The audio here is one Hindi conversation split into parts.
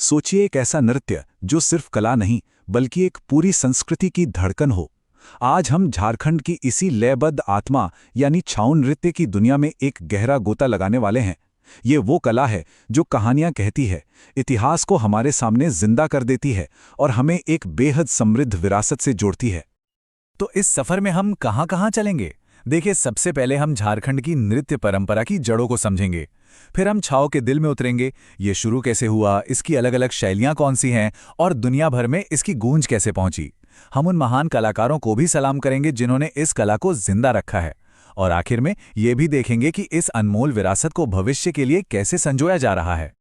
सोचिए एक ऐसा नृत्य जो सिर्फ कला नहीं बल्कि एक पूरी संस्कृति की धड़कन हो। आज हम झारखंड की इसी लयबद्ध आत्मा यानी छाऊ नृत्य की दुनिया में एक गहरा गोता लगाने वाले हैं। ये वो कला है जो कहानियां कहती है, इतिहास को हमारे सामने जिंदा कर देती है और हमें एक बेहद समृद्ध विरासत से जोड़ती है। तो इस सफर में हम कहां-कहां चलेंगे? देखिए, सबसे पहले हम झारखंड की नृत्य परंपरा की जड़ों को समझेंगे। फिर हम छाऊ के दिल में उतरेंगे, ये शुरू कैसे हुआ, इसकी अलग अलग शैलियां कौन सी हैं और दुनिया भर में इसकी गूंज कैसे पहुंची। हम उन महान कलाकारों को भी सलाम करेंगे जिन्होंने इस कला को जिंदा रखा है। और आखिर में ये भी देखेंगे कि इस अनमोल विरासत को भविष्य के लिए कैसे संजोया जा रहा है।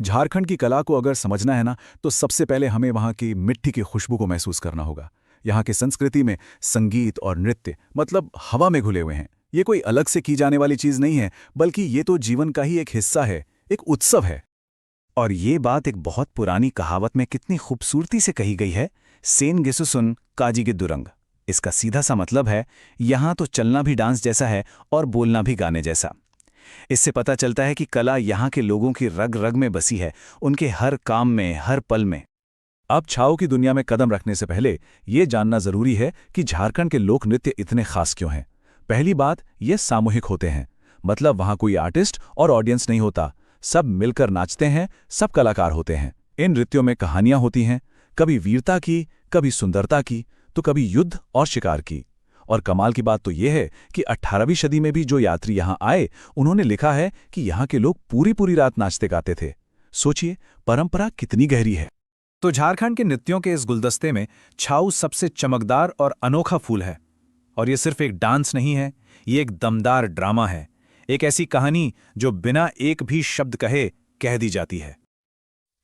झारखंड की कला को अगर समझना है ना, तो सबसे पहले हमें वहाँ की मिट्टी की खुशबू को महसूस करना होगा। यहाँ की संस्कृति में संगीत और नृत्य मतलब हवा में घुले हुए हैं। ये कोई अलग से की जाने वाली चीज नहीं है, बल्कि ये तो जीवन का ही एक हिस्सा है, एक उत्सव है। और ये बात एक बहुत पुरानी कहावत में कितनी खूबसूरती से कही गई है, सेन गिसुसुन काजी के दुरंग। इसका सीधा सा मतलब है, यहाँ तो चलना भी डांस जैसा है और बोलना भी गाने जैसा। इससे पता चलता है कि कला यहाँ के लोगों की रग रग में बसी है, उनके हर काम में, हर पल में। अब छाऊ की दुनिया में कदम रखने से पहले ये जानना जरूरी है कि झारखंड के लोक नृत्य इतने खास क्यों हैं। पहली बात, ये सामूहिक होते हैं, मतलब वहाँ कोई आर्टिस्ट और ऑडियंस नहीं होता, सब मिलकर नाचते हैं, सब कलाकार होते हैं। इन नृत्यों में कहानियां होती हैं, कभी वीरता की, कभी सुंदरता की, तो कभी युद्ध और शिकार की। और कमाल की बात तो यह है कि 18वीं सदी में भी जो यात्री यहाँ आए, उन्होंने लिखा है कि यहाँ के लोग पूरी पूरी रात नाचते गाते थे। सोचिए, परंपरा कितनी गहरी है। तो झारखंड के नृत्यों के इस गुलदस्ते में छाऊ सबसे चमकदार और अनोखा फूल है। और ये सिर्फ एक डांस नहीं है, ये एक दमदार ड्रामा है, एक ऐसी कहानी जो बिना एक भी शब्द कहे कह दी जाती है।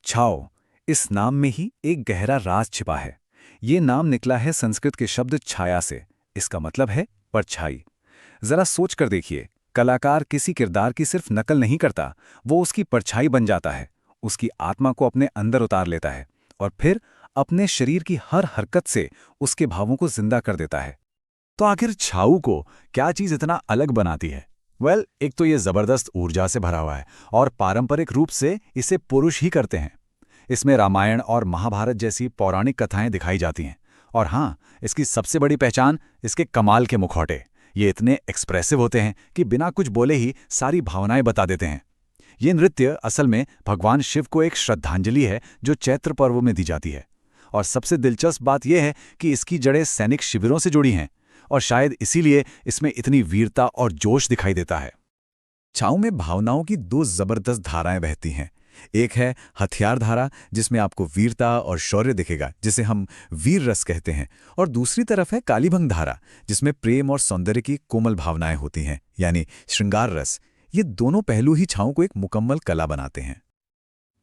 छाऊ, इस नाम में ही एक गहरा राज छिपा है। ये नाम निकला है संस्कृत के शब्द छाया से। इसका मतलब है परछाई। जरा सोच कर देखिए, कलाकार किसी किरदार की सिर्फ नकल नहीं करता, वो उसकी परछाई बन जाता है, उसकी आत्मा को अपने अंदर उतार लेता है और फिर अपने शरीर की हर हरकत से उसके भावों को जिंदा कर देता है। तो आखिर छाऊ को क्या चीज इतना अलग बनाती है? एक तो ये जबरदस्त ऊर्जा से भरा हुआ है और पारंपरिक रूप से इसे पुरुष ही करते हैं। इसमें रामायण और महाभारत जैसी पौराणिक कथाएं दिखाई जाती हैं। और हाँ, इसकी सबसे बड़ी पहचान इसके कमाल के मुखौटे। ये इतने एक्सप्रेसिव होते हैं कि बिना कुछ बोले ही सारी भावनाएं बता देते हैं। ये नृत्य असल में भगवान शिव को एक श्रद्धांजलि है जो चैत्र पर्व में दी जाती है। और सबसे दिलचस्प बात यह है कि इसकी जड़ें सैनिक शिविरों से जुड़ी हैं और शायद इसीलिए इसमें इतनी वीरता और जोश दिखाई देता है। छाऊ में भावनाओं की दो जबरदस्त धाराएं बहती हैं। एक है हथियार धारा, जिसमें आपको वीरता और शौर्य दिखेगा, जिसे हम वीर रस कहते हैं। और दूसरी तरफ है कालीभंग धारा, जिसमें प्रेम और सौंदर्य की कोमल भावनाएं होती हैं, यानी श्रृंगार रस। ये दोनों पहलू ही छाऊ को एक मुकम्मल कला बनाते हैं।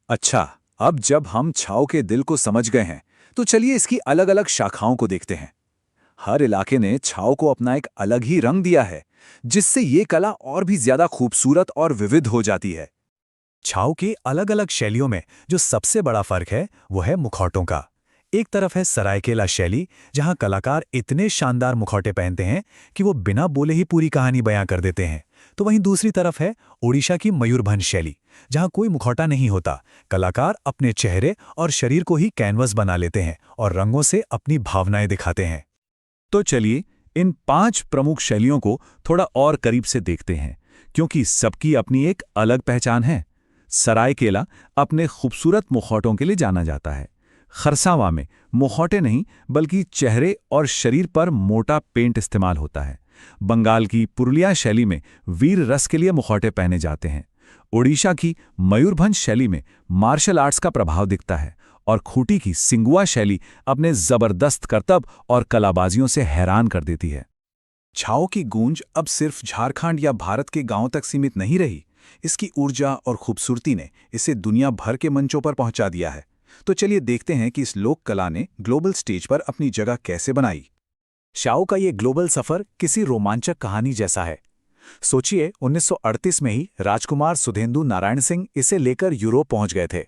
अच्छा, अब जब हम छाऊ के दिल को समझ गए हैं, तो चलिए इसकी अलग अलग शाखाओं को देखते हैं। हर इलाके ने छाऊ को अपना एक अलग ही रंग दिया है, जिससे ये कला और भी ज्यादा खूबसूरत और विविध हो जाती है। छाऊ की अलग अलग शैलियों में जो सबसे बड़ा फर्क है, वो है मुखौटों का। एक तरफ है सरायकेला शैली, जहां कलाकार इतने शानदार मुखौटे पहनते हैं कि वो बिना बोले ही पूरी कहानी बयां कर देते हैं। तो वहीं दूसरी तरफ है ओडिशा की मयूरभंज शैली, जहां कोई मुखौटा नहीं होता, कलाकार अपने चेहरे और शरीर को ही कैनवस बना लेते हैं और रंगों से अपनी भावनाएं दिखाते हैं। तो चलिए इन 5 प्रमुख शैलियों को थोड़ा और करीब से देखते हैं, क्योंकि सबकी अपनी एक अलग पहचान है। सरायकेला अपने खूबसूरत मुखौटों के लिए जाना जाता है। खरसावां में मुखौटे नहीं बल्कि चेहरे और शरीर पर मोटा पेंट इस्तेमाल होता है। बंगाल की पुरुलिया शैली में वीर रस के लिए मुखौटे पहने जाते हैं। ओडिशा की मयूरभंज शैली में मार्शल आर्ट्स का प्रभाव दिखता है और खूंटी की सिंगुआ शैली अपने जबरदस्त करतब और कलाबाजियों से हैरान कर देती है। छाऊ की गूंज अब सिर्फ झारखंड या भारत के गांवों तक सीमित नहीं रही। इसकी ऊर्जा और खूबसूरती ने इसे दुनिया भर के मंचों पर पहुंचा दिया है। तो चलिए देखते हैं कि इस लोक कला ने ग्लोबल स्टेज पर अपनी जगह कैसे बनाई। छाऊ का ये ग्लोबल सफर किसी रोमांचक कहानी जैसा है। सोचिए, 1938 में ही राजकुमार सुधेंदु नारायण सिंह इसे लेकर यूरोप पहुंच गए थे।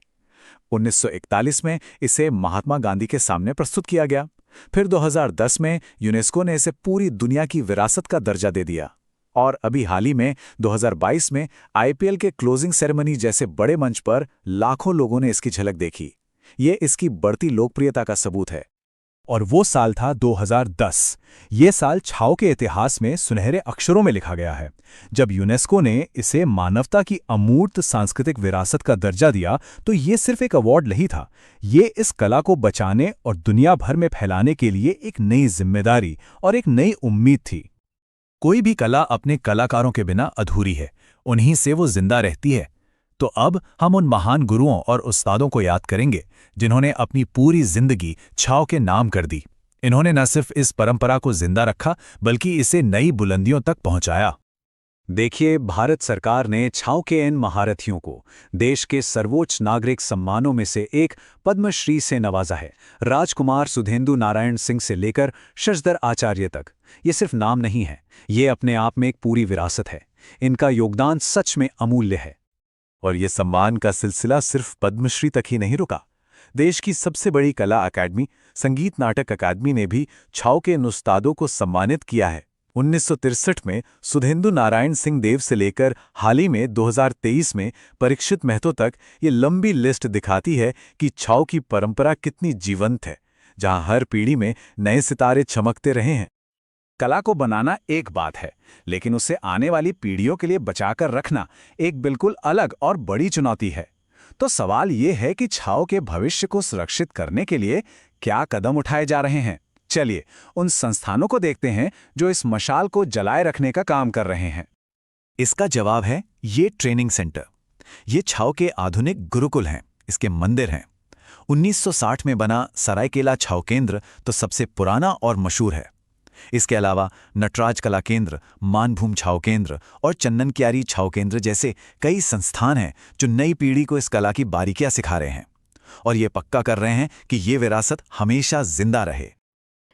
1941 में इसे महात्मा गांधी के सामने प्रस्तुत किया गया। फिर 2010 में यूनेस्को ने इसे पूरी दुनिया की विरासत का दर्जा दे दिया। और अभी हाल ही में 2022 में आईपीएल के क्लोजिंग सेरेमनी जैसे बड़े मंच पर लाखों लोगों ने इसकी झलक देखी। ये इसकी बढ़ती लोकप्रियता का सबूत है। और वो साल था 2010। ये साल छाओ के इतिहास में सुनहरे अक्षरों में लिखा गया है। जब यूनेस्को ने इसे मानवता की अमूर्त सांस्कृतिक विरासत का दर्जा दिया तो ये सिर्फ एक अवार्ड नहीं था, ये इस कला को बचाने और दुनिया भर में फैलाने के लिए एक नई जिम्मेदारी और एक नई उम्मीद थी। कोई भी कला अपने कलाकारों के बिना अधूरी है, उन्हीं से वो जिंदा रहती है। तो अब हम उन महान गुरुओं और उस्तादों को याद करेंगे जिन्होंने अपनी पूरी जिंदगी छाओ के नाम कर दी। इन्होंने न सिर्फ इस परंपरा को जिंदा रखा बल्कि इसे नई बुलंदियों तक पहुंचाया। देखिए, भारत सरकार ने छाओ के इन महारथियों को देश के सर्वोच्च नागरिक सम्मानों में से एक पद्मश्री से नवाजा है। राजकुमार सुधेंदु नारायण सिंह से लेकर शशधर आचार्य तक। ये सिर्फ नाम नहीं है, ये अपने आप में एक पूरी विरासत है। इनका योगदान सच में अमूल्य है। और ये सम्मान का सिलसिला सिर्फ पद्मश्री तक ही नहीं रुका। देश की सबसे बड़ी कला अकादमी, संगीत नाटक अकादमी ने भी छाओ के इन उस्तादों को सम्मानित किया है। 1963 में सुधेंदु नारायण सिंह देव से लेकर हाल ही में 2023 में परीक्षित महतो तक ये लंबी लिस्ट दिखाती है कि छाओ की परंपरा कितनी जीवंत है, जहां हर पीढ़ी में नए सितारे चमकते रहे हैं। कला को बनाना एक बात है, लेकिन उसे आने वाली पीढ़ियों के लिए बचाकर रखना एक बिल्कुल अलग और बड़ी चुनौती है। तो सवाल ये है कि छाओ के भविष्य को सुरक्षित करने के लिए क्या कदम उठाए जा रहे हैं। चलिए उन संस्थानों को देखते हैं जो इस मशाल को जलाए रखने का काम कर रहे हैं। इसका जवाब है ये ट्रेनिंग सेंटर। ये छाओ के आधुनिक गुरुकुल हैं, इसके मंदिर हैं। 1960 में बना सरायकेला छाओ केंद्र तो सबसे पुराना और मशहूर है। इसके अलावा नटराज कला केंद्र, मानभूम छाओ केंद्र और चन्ननक्यारी छाओ केंद्र जैसे कई संस्थान हैं जो नई पीढ़ी को इस कला की बारीकियां सिखा रहे हैं और ये पक्का कर रहे हैं कि ये विरासत हमेशा जिंदा रहे।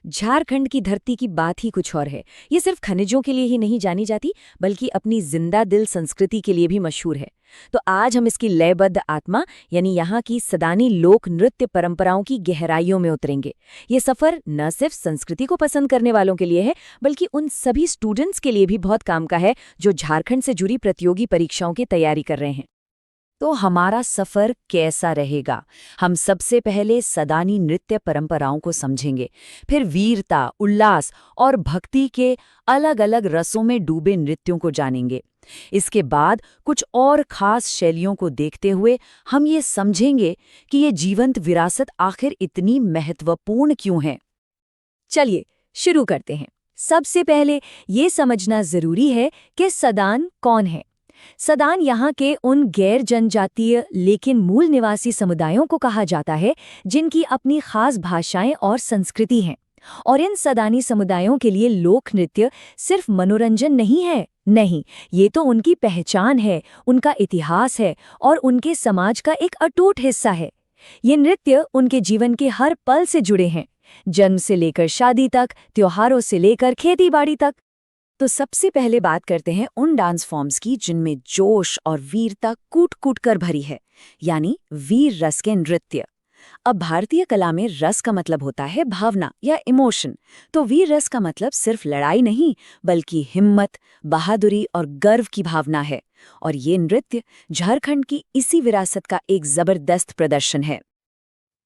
झारखंड की धरती की बात ही कुछ और है। ये सिर्फ खनिजों के लिए ही नहीं जानी जाती, बल्कि अपनी जिंदा दिल संस्कृति के लिए भी मशहूर है। तो आज हम इसकी लयबद्ध आत्मा यानी यहाँ की सदानी लोक नृत्य परंपराओं की गहराइयों में उतरेंगे। ये सफर न सिर्फ संस्कृति को पसंद करने वालों के लिए है, बल्कि उन सभी स्टूडेंट्स के लिए भी बहुत काम का है जो झारखंड से जुड़ी प्रतियोगी परीक्षाओं की तैयारी कर रहे हैं। तो हमारा सफर कैसा रहेगा? हम सबसे पहले सदानी नृत्य परंपराओं को समझेंगे, फिर वीरता, उल्लास और भक्ति के अलग अलग रसों में डूबे नृत्यों को जानेंगे। इसके बाद कुछ और खास शैलियों को देखते हुए हम ये समझेंगे कि ये जीवंत विरासत आखिर इतनी महत्वपूर्ण क्यों है। चलिए शुरू करते हैं। सबसे पहले ये समझना जरूरी है कि सदान कौन है। सदान यहाँ के उन गैर जनजातीय लेकिन मूल निवासी समुदायों को कहा जाता है जिनकी अपनी खास भाषाएं और संस्कृति हैं। और इन सदानी समुदायों के लिए लोक नृत्य सिर्फ मनोरंजन नहीं है, नहीं, ये तो उनकी पहचान है, उनका इतिहास है और उनके समाज का एक अटूट हिस्सा है। ये नृत्य उनके जीवन के हर पल से जुड़े हैं, जन्म से लेकर शादी तक, त्योहारों से लेकर खेतीबाड़ी तक। तो सबसे पहले बात करते हैं उन डांस फॉर्म्स की जिनमें जोश और वीरता कूट कूट कर भरी है, यानी वीर रस के नृत्य। अब भारतीय कला में रस का मतलब होता है भावना या इमोशन, तो वीर रस का मतलब सिर्फ लड़ाई नहीं बल्कि हिम्मत, बहादुरी और गर्व की भावना है। और ये नृत्य झारखंड की इसी विरासत का एक जबरदस्त प्रदर्शन है।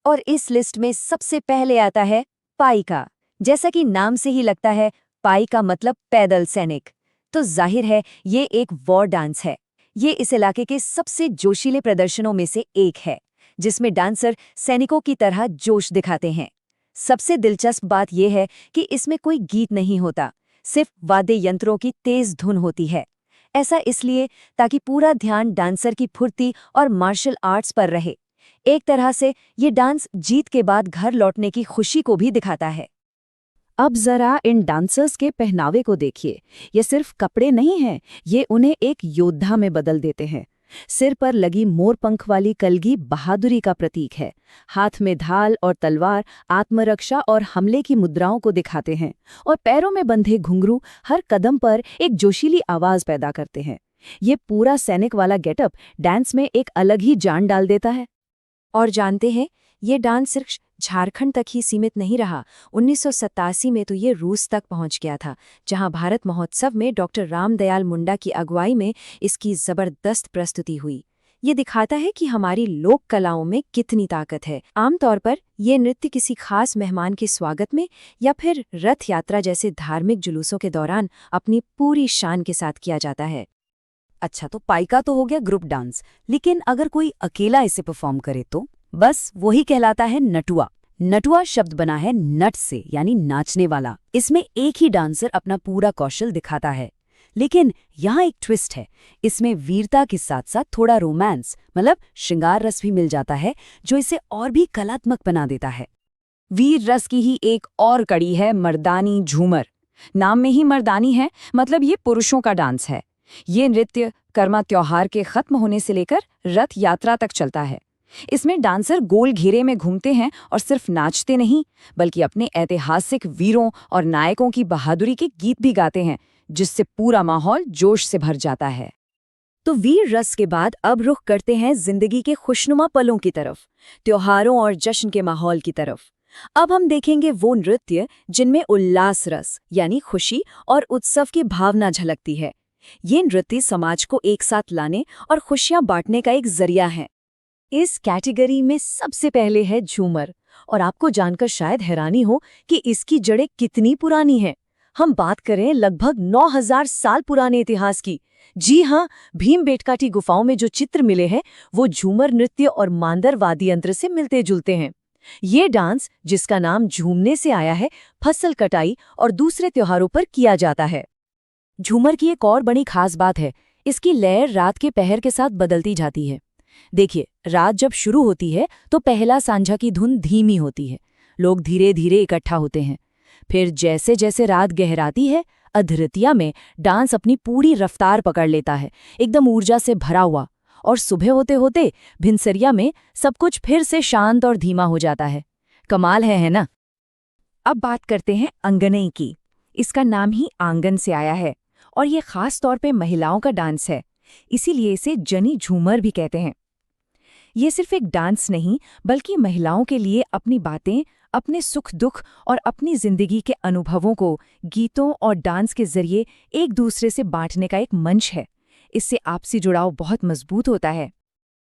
और इस लिस्ट में सबसे पहले आता है पाइका। जैसा कि नाम से ही लगता है, पाई का मतलब पैदल सैनिक, तो जाहिर है ये एक वॉर डांस है। ये इस इलाके के सबसे जोशीले प्रदर्शनों में से एक है, जिसमें डांसर सैनिकों की तरह जोश दिखाते हैं। सबसे दिलचस्प बात यह है कि इसमें कोई गीत नहीं होता, सिर्फ वाद्य यंत्रों की तेज धुन होती है। ऐसा इसलिए ताकि पूरा ध्यान डांसर की फुर्ती और मार्शल आर्ट्स पर रहे। एक तरह से ये डांस जीत के बाद घर लौटने की खुशी को भी दिखाता है। अब जरा इन डांसर्स के पहनावे को देखिए। ये सिर्फ कपड़े नहीं हैं, ये उन्हें एक योद्धा में बदल देते हैं। सिर पर लगी मोरपंख वाली कलगी बहादुरी का प्रतीक है। हाथ में ढाल और तलवार आत्मरक्षा और हमले की मुद्राओं को दिखाते हैं, और पैरों में बंधे घुंघरू हर कदम पर एक जोशीली आवाज पैदा करते हैं। ये पूरा सैनिक वाला गेटअप डांस में एक अलग ही जान डाल देता है। और जानते हैं, ये डांस सिर्फ झारखंड तक ही सीमित नहीं रहा। 1987 में तो ये रूस तक पहुंच गया था, जहां भारत महोत्सव में डॉक्टर रामदयाल मुंडा की अगुवाई में इसकी जबरदस्त प्रस्तुति हुई। ये दिखाता है कि हमारी लोक कलाओं में कितनी ताकत है। आमतौर पर ये नृत्य किसी खास मेहमान के स्वागत में या फिर रथ यात्रा जैसे धार्मिक जुलूसों के दौरान अपनी पूरी शान के साथ किया जाता है। अच्छा, तो पाइका तो हो गया ग्रुप डांस, लेकिन अगर कोई अकेला इसे परफॉर्म करे तो बस वही कहलाता है नटुआ। नटुआ शब्द बना है नट से, यानी नाचने वाला। इसमें एक ही डांसर अपना पूरा कौशल दिखाता है, लेकिन यहाँ एक ट्विस्ट है। इसमें वीरता के साथ साथ थोड़ा रोमांस मतलब श्रृंगार रस भी मिल जाता है, जो इसे और भी कलात्मक बना देता है। वीर रस की ही एक और कड़ी है मर्दानी झूमर। नाम में ही मर्दानी है, मतलब ये पुरुषों का डांस है। ये नृत्य कर्मा त्योहार के खत्म होने से लेकर रथ यात्रा तक चलता है। इसमें डांसर गोल घेरे में घूमते हैं और सिर्फ नाचते नहीं, बल्कि अपने ऐतिहासिक वीरों और नायकों की बहादुरी के गीत भी गाते हैं, जिससे पूरा माहौल जोश से भर जाता है। तो वीर रस के बाद अब रुख करते हैं जिंदगी के खुशनुमा पलों की तरफ, त्योहारों और जश्न के माहौल की तरफ। अब हम देखेंगे वो नृत्य जिनमें उल्लास रस यानी खुशी और उत्सव की भावना झलकती है। ये नृत्य समाज को एक साथ लाने और खुशियां बांटने का एक जरिया है। इस कैटेगरी में सबसे पहले है झूमर, और आपको जानकर शायद हैरानी हो कि इसकी जड़ें कितनी पुरानी हैं। हम बात करें लगभग 9000 साल पुराने इतिहास की। जी हाँ, भीमबेटका गुफाओं में जो चित्र मिले हैं वो झूमर नृत्य और मांदर वाद्य यंत्र से मिलते जुलते हैं। ये डांस, जिसका नाम झूमने से आया है, फसल कटाई और दूसरे त्योहारों पर किया जाता है। झूमर की एक और बड़ी खास बात है, इसकी लय रात के पहर के साथ बदलती जाती है। देखिए, रात जब शुरू होती है तो पहला सांझा की धुन धीमी होती है, लोग धीरे धीरे इकट्ठा होते हैं। फिर जैसे जैसे रात गहराती है, अधरतिया में डांस अपनी पूरी रफ्तार पकड़ लेता है, एकदम ऊर्जा से भरा हुआ। और सुबह होते होते भिनसरिया में सब कुछ फिर से शांत और धीमा हो जाता है। कमाल है ना? अब बात करते हैं अंगनई की। इसका नाम ही आंगन से आया है और ये खास तौर पे महिलाओं का डांस है, इसीलिए इसे जनी झूमर भी कहते हैं। ये सिर्फ एक डांस नहीं, बल्कि महिलाओं के लिए अपनी बातें, अपने सुख दुख और अपनी जिंदगी के अनुभवों को गीतों और डांस के जरिए एक दूसरे से बांटने का एक मंच है। इससे आपसी जुड़ाव बहुत मजबूत होता है।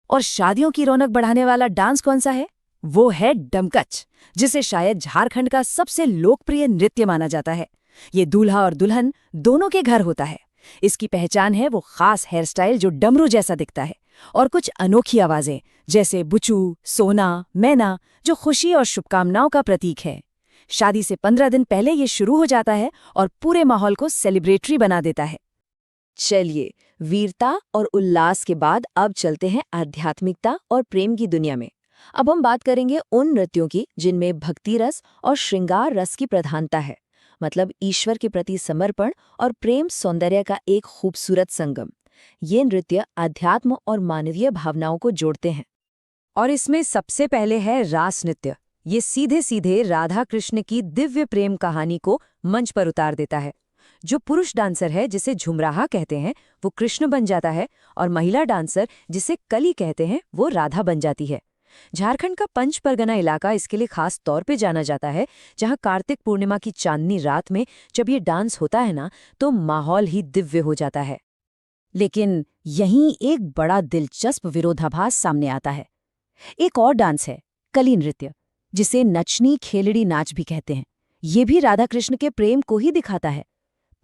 और शादियों की रौनक बढ़ाने वाला डांस कौन सा है? वो है डमकच, जिसे शायद झारखंड का सबसे लोकप्रिय नृत्य माना जाता है। ये दूल्हा और दुल्हन दोनों के घर होता है। इसकी पहचान है वो खास हेयर स्टाइल जो डमरू जैसा दिखता है, और कुछ अनोखी आवाजें जैसे बुचू, सोना, मैना, जो खुशी और शुभकामनाओं का प्रतीक है। शादी से 15 दिन पहले ये शुरू हो जाता है और पूरे माहौल को सेलिब्रेटरी बना देता है। चलिए, वीरता और उल्लास के बाद अब चलते हैं आध्यात्मिकता और प्रेम की दुनिया में। अब हम बात करेंगे उन नृत्यों की जिनमें भक्ति रस और श्रृंगार रस की प्रधानता है, मतलब ईश्वर के प्रति समर्पण और प्रेम सौंदर्य का एक खूबसूरत संगम। ये नृत्य आध्यात्म और मानवीय भावनाओं को जोड़ते हैं। और इसमें सबसे पहले है रास नृत्य। ये सीधे सीधे राधा कृष्ण की दिव्य प्रेम कहानी को मंच पर उतार देता है। जो पुरुष डांसर है, जिसे झुमराहा कहते हैं, वो कृष्ण बन जाता है, और महिला डांसर, जिसे कली कहते हैं, वो राधा बन जाती है। झारखंड का पंच परगना इलाका इसके लिए खास तौर पे जाना जाता है, जहां कार्तिक पूर्णिमा की चांदनी रात में जब ये डांस होता है ना, तो माहौल ही दिव्य हो जाता है। लेकिन यहीं एक बड़ा दिलचस्प विरोधाभास सामने आता है। एक और डांस है कली नृत्य, जिसे नचनी खेलड़ी नाच भी कहते हैं। ये भी राधा कृष्ण के प्रेम को ही दिखाता है,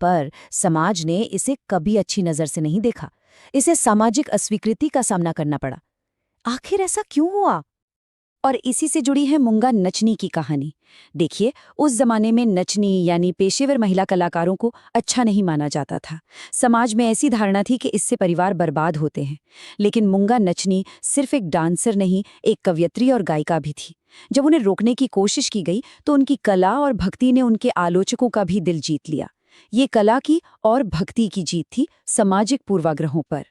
पर समाज ने इसे कभी अच्छी नजर से नहीं देखा। इसे सामाजिक अस्वीकृति का सामना करना पड़ा। आखिर ऐसा क्यों हुआ? और इसी से जुड़ी है मूंगा नचनी की कहानी। देखिए, उस जमाने में नचनी यानी पेशेवर महिला कलाकारों को अच्छा नहीं माना जाता था। समाज में ऐसी धारणा थी कि इससे परिवार बर्बाद होते हैं। लेकिन मूंगा नचनी सिर्फ एक डांसर नहीं, एक कवयित्री और गायिका भी थी। जब उन्हें रोकने की कोशिश की गई तो उनकी कला और भक्ति ने उनके आलोचकों का भी दिल जीत लिया। ये कला की और भक्ति की जीत थी सामाजिक पूर्वाग्रहों पर।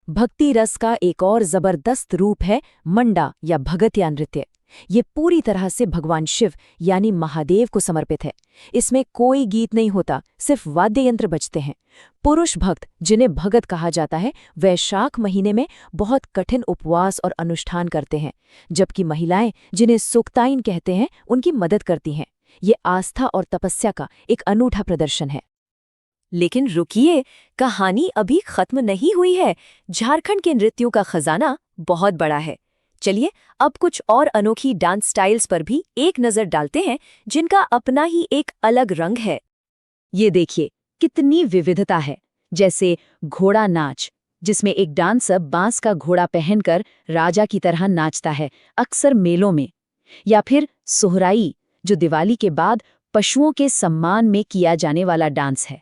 भक्ति रस का एक और जबरदस्त रूप है मंडा या भगतिया नृत्य। ये पूरी तरह से भगवान शिव यानी महादेव को समर्पित है। इसमें कोई गीत नहीं होता, सिर्फ वाद्य यंत्र बजते हैं। पुरुष भक्त, जिन्हें भगत कहा जाता है, वैशाख महीने में बहुत कठिन उपवास और अनुष्ठान करते हैं, जबकि महिलाएं, जिन्हें सुक्ताइन कहते हैं, उनकी मदद करती हैं। ये आस्था और तपस्या का एक अनूठा प्रदर्शन है। लेकिन रुकिए, कहानी अभी खत्म नहीं हुई है। झारखंड के नृत्यों का खजाना बहुत बड़ा है। चलिए अब कुछ और अनोखी डांस स्टाइल्स पर भी एक नज़र डालते हैं, जिनका अपना ही एक अलग रंग है। ये देखिए कितनी विविधता है। जैसे घोड़ा नाच, जिसमें एक डांसर बांस का घोड़ा पहनकर राजा की तरह नाचता है, अक्सर मेलों में। या फिर सोहराई, जो दिवाली के बाद पशुओं के सम्मान में किया जाने वाला डांस है।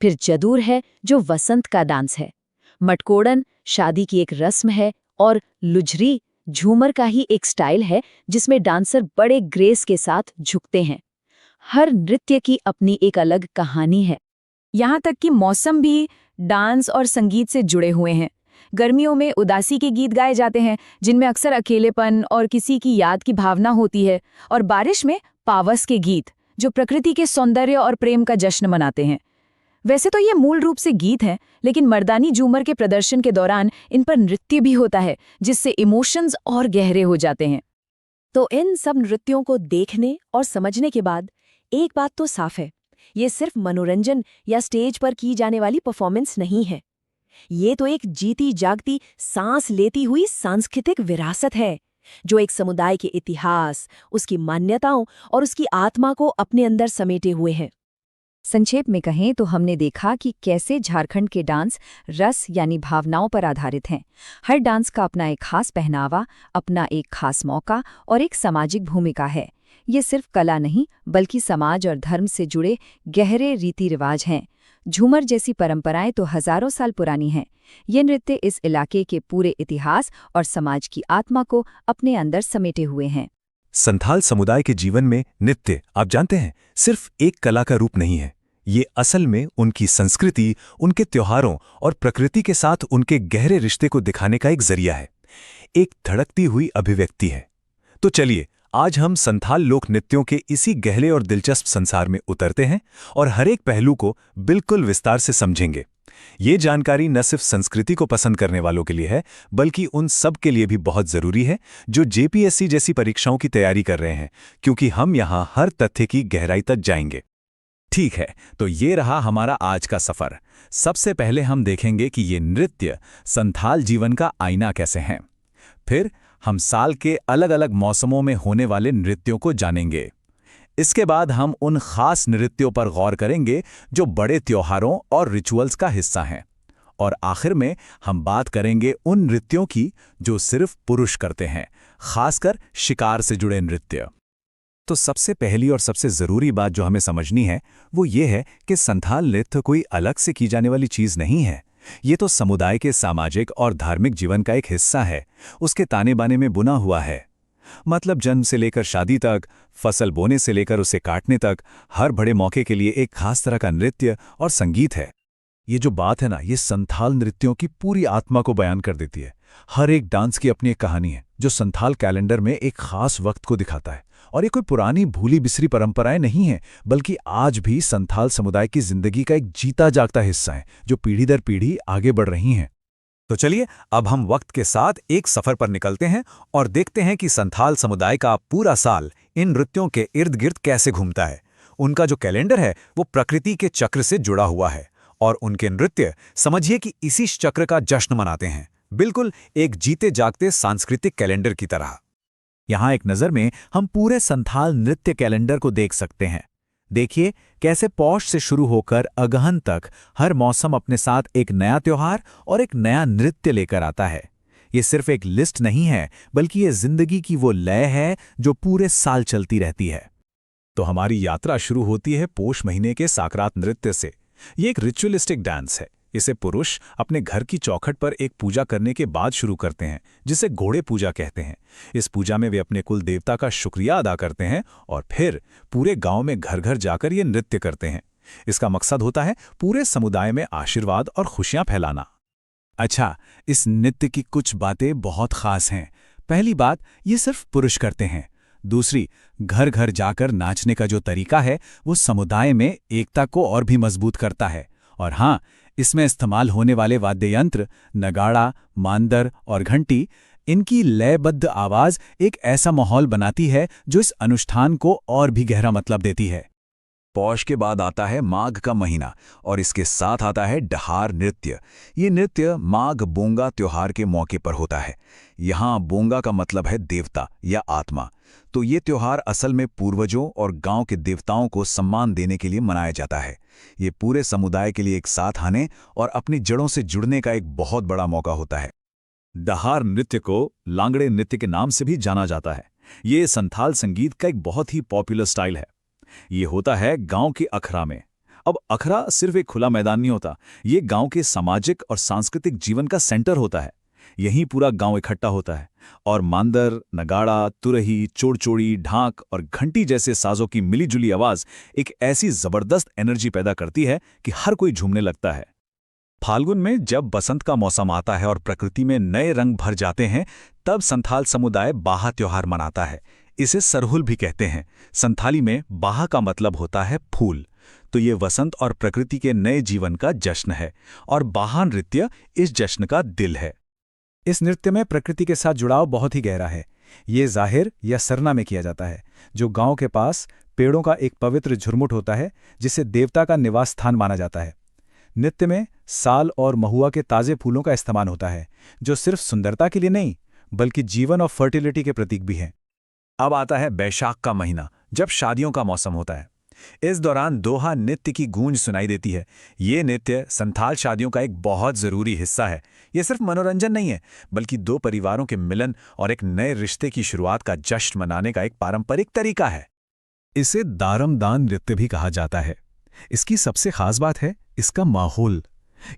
फिर जदूर है, जो वसंत का डांस है। मटकोड़न शादी की एक रस्म है। और लुझरी झूमर का ही एक स्टाइल है, जिसमें डांसर बड़े ग्रेस के साथ झुकते हैं। हर नृत्य की अपनी एक अलग कहानी है। यहाँ तक कि मौसम भी डांस और संगीत से जुड़े हुए हैं। गर्मियों में उदासी के गीत गाए जाते हैं, जिनमें अक्सर अकेलेपन और किसी की याद की भावना होती है। और बारिश में पावस के गीत, जो प्रकृति के सौंदर्य और प्रेम का जश्न मनाते हैं। वैसे तो ये मूल रूप से गीत हैं, लेकिन मर्दानी झूमर के प्रदर्शन के दौरान इन पर नृत्य भी होता है, जिससे इमोशंस और गहरे हो जाते हैं। तो इन सब नृत्यों को देखने और समझने के बाद एक बात तो साफ है, ये सिर्फ मनोरंजन या स्टेज पर की जाने वाली परफॉर्मेंस नहीं है। ये तो एक जीती जागती, सांस लेती हुई सांस्कृतिक विरासत है, जो एक समुदाय के इतिहास, उसकी मान्यताओं और उसकी आत्मा को अपने अंदर समेटे हुए है। संक्षेप में कहें तो हमने देखा कि कैसे झारखंड के डांस रस यानी भावनाओं पर आधारित हैं। हर डांस का अपना एक खास पहनावा, अपना एक खास मौका और एक सामाजिक भूमिका है। ये सिर्फ कला नहीं, बल्कि समाज और धर्म से जुड़े गहरे रीति रिवाज हैं। झूमर जैसी परंपराएं तो हजारों साल पुरानी हैं। ये नृत्य इस इलाके के पूरे इतिहास और समाज की आत्मा को अपने अंदर समेटे हुए हैं। संथाल समुदाय के जीवन में नृत्य, आप जानते हैं, सिर्फ एक कला का रूप नहीं है। ये असल में उनकी संस्कृति, उनके त्योहारों और प्रकृति के साथ उनके गहरे रिश्ते को दिखाने का एक जरिया है, एक धड़कती हुई अभिव्यक्ति है। तो चलिए आज हम संथाल लोक नृत्यों के इसी गहरे और दिलचस्प संसार में उतरते हैं और हर एक पहलू को बिल्कुल विस्तार से समझेंगे। ये जानकारी न सिर्फ संस्कृति को पसंद करने वालों के लिए है, बल्कि उन सब के लिए भी बहुत जरूरी है जो जेपीएससी जैसी परीक्षाओं की तैयारी कर रहे हैं, क्योंकि हम यहाँ हर तथ्य की गहराई तक जाएंगे। ठीक है, तो ये रहा हमारा आज का सफर। सबसे पहले हम देखेंगे कि ये नृत्य संथाल जीवन का आईना कैसे हैं। फिर हम साल के अलग अलग मौसमों में होने वाले नृत्यों को जानेंगे। इसके बाद हम उन खास नृत्यों पर गौर करेंगे जो बड़े त्योहारों और रिचुअल्स का हिस्सा हैं। और आखिर में हम बात करेंगे उन नृत्यों की जो सिर्फ पुरुष करते हैं, खासकर शिकार से जुड़े नृत्य। तो सबसे पहली और सबसे जरूरी बात जो हमें समझनी है वो ये है कि संथाल नृत्य कोई अलग से की जाने वाली चीज नहीं है। ये तो समुदाय के सामाजिक और धार्मिक जीवन का एक हिस्सा है, उसके ताने बाने में बुना हुआ है। मतलब जन्म से लेकर शादी तक, फसल बोने से लेकर उसे काटने तक, हर बड़े मौके के लिए एक खास तरह का नृत्य और संगीत है। ये जो बात है ना, ये संथाल नृत्यों की पूरी आत्मा को बयान कर देती है। हर एक डांस की अपनी एक कहानी है जो संथाल कैलेंडर में एक खास वक्त को दिखाता है। और ये कोई पुरानी भूली बिसरी परंपराएं नहीं हैं, बल्कि आज भी संथाल समुदाय की जिंदगी का एक जीता जागता हिस्सा है, जो पीढ़ी दर पीढ़ी आगे बढ़ रही हैं। तो चलिए अब हम वक्त के साथ एक सफर पर निकलते हैं और देखते हैं कि संथाल समुदाय का पूरा साल इन नृत्यों के इर्द गिर्द कैसे घूमता है। उनका जो कैलेंडर है वो प्रकृति के चक्र से जुड़ा हुआ है और उनके नृत्य समझिए कि इसी चक्र का जश्न मनाते हैं, बिल्कुल एक जीते जागते सांस्कृतिक कैलेंडर की तरह। यहाँ एक नज़र में हम पूरे संथाल नृत्य कैलेंडर को देख सकते हैं। देखिए कैसे पौष से शुरू होकर अगहन तक हर मौसम अपने साथ एक नया त्योहार और एक नया नृत्य लेकर आता है। ये सिर्फ एक लिस्ट नहीं है, बल्कि ये जिंदगी की वो लय है जो पूरे साल चलती रहती है। तो हमारी यात्रा शुरू होती है पोष महीने के साकरात नृत्य से। ये एक रिचुअलिस्टिक डांस है। इसे पुरुष अपने घर की चौखट पर एक पूजा करने के बाद शुरू करते हैं, जिसे घोड़े पूजा कहते हैं। इस पूजा में वे अपने कुल देवता का शुक्रिया अदा करते हैं और फिर पूरे गांव में घर घर जाकर ये नृत्य करते हैं। इसका मकसद होता है पूरे समुदाय में आशीर्वाद और खुशियां फैलाना। अच्छा, इस नृत्य की कुछ बातें बहुत खास हैं। पहली बात, ये सिर्फ पुरुष करते हैं। दूसरी, घर घर जाकर नाचने का जो तरीका है वो समुदाय में एकता को और भी मजबूत करता है। और हाँ, इसमें इस्तेमाल होने वाले वाद्य यंत्र नगाड़ा, मांदर और घंटी, इनकी लयबद्ध आवाज एक ऐसा माहौल बनाती है जो इस अनुष्ठान को और भी गहरा मतलब देती है। पौष के बाद आता है माघ का महीना और इसके साथ आता है डहार नृत्य। ये नृत्य माघ बोंगा त्योहार के मौके पर होता है। यहाँ बोंगा का मतलब है देवता या आत्मा। तो ये त्योहार असल में पूर्वजों और गांव के देवताओं को सम्मान देने के लिए मनाया जाता है। ये पूरे समुदाय के लिए एक साथ आने और अपनी जड़ों से जुड़ने का एक बहुत बड़ा मौका होता है। डहार नृत्य को लांगड़े नृत्य के नाम से भी जाना जाता है। ये संथाल संगीत का एक बहुत ही पॉपुलर स्टाइल है। ये होता है गांव के अखड़ा में। अब अखड़ा सिर्फ एक खुला मैदान नहीं होता, ये गांव के सामाजिक और सांस्कृतिक जीवन का सेंटर होता है। यहीं पूरा गांव इकट्ठा होता है और मांदर, नगाड़ा, तुरही, चोड़चोड़ी, ढाक और घंटी जैसे साजों की मिलीजुली आवाज एक ऐसी जबरदस्त एनर्जी पैदा करती है कि हर कोई झूमने लगता है। फाल्गुन में जब बसंत का मौसम आता है और प्रकृति में नए रंग भर जाते हैं, तब संथाल समुदाय बाहा त्योहार मनाता है। इसे सरहुल भी कहते हैं। संथाली में बाहा का मतलब होता है फूल। तो ये वसंत और प्रकृति के नए जीवन का जश्न है और बाहा नृत्य इस जश्न का दिल है। इस नृत्य में प्रकृति के साथ जुड़ाव बहुत ही गहरा है। ये जाहिर या सरना में किया जाता है, जो गांव के पास पेड़ों का एक पवित्र झुरमुट होता है, जिसे देवता का निवास स्थान माना जाता है। नृत्य में साल और महुआ के ताजे फूलों का इस्तेमाल होता है, जो सिर्फ सुंदरता के लिए नहीं बल्कि जीवन और फर्टिलिटी के प्रतीक भी हैं। अब आता है बैशाख का महीना, जब शादियों का मौसम होता है। इस दौरान दोहा नृत्य की गूंज सुनाई देती है। ये नृत्य संथाल शादियों का एक बहुत जरूरी हिस्सा है। ये सिर्फ मनोरंजन नहीं है, बल्कि दो परिवारों के मिलन और एक नए रिश्ते की शुरुआत का जश्न मनाने का एक पारंपरिक तरीका है। इसे दारमदान नृत्य भी कहा जाता है। इसकी सबसे खास बात है इसका माहौल।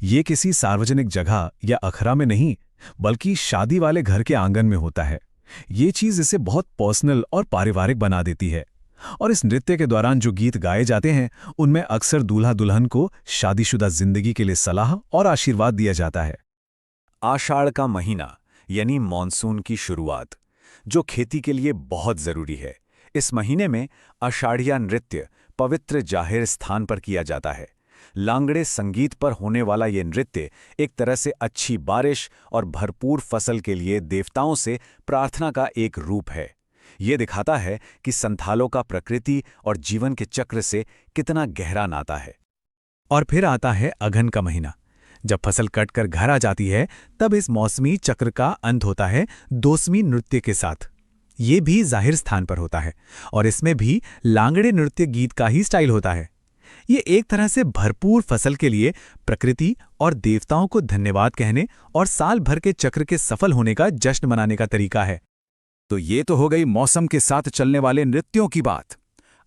ये किसी सार्वजनिक जगह या अखड़ा में नहीं, बल्कि शादी वाले घर के आंगन में होता है। ये चीज इसे बहुत पर्सनल और पारिवारिक बना देती है। और इस नृत्य के दौरान जो गीत गाए जाते हैं, उनमें अक्सर दूल्हा दुल्हन को शादीशुदा जिंदगी के लिए सलाह और आशीर्वाद दिया जाता है। आषाढ़ का महीना यानी मॉनसून की शुरुआत, जो खेती के लिए बहुत जरूरी है। इस महीने में आषाढ़िया नृत्य पवित्र जाहिर स्थान पर किया जाता है। लांगड़े संगीत पर होने वाला ये नृत्य एक तरह से अच्छी बारिश और भरपूर फसल के लिए देवताओं से प्रार्थना का एक रूप है। ये दिखाता है कि संथालों का प्रकृति और जीवन के चक्र से कितना गहरा नाता है। और फिर आता है अघन का महीना। जब फसल कटकर घर आ जाती है, तब इस मौसमी चक्र का अंत होता है दोस्मी नृत्य के साथ। ये भी जाहिर स्थान पर होता है और इसमें भी लांगड़े नृत्य गीत का ही स्टाइल होता है। ये एक तरह से भरपूर फसल के लिए प्रकृति और देवताओं को धन्यवाद कहने और साल भर के चक्र के सफल होने का जश्न मनाने का तरीका है। तो ये तो हो गई मौसम के साथ चलने वाले नृत्यों की बात।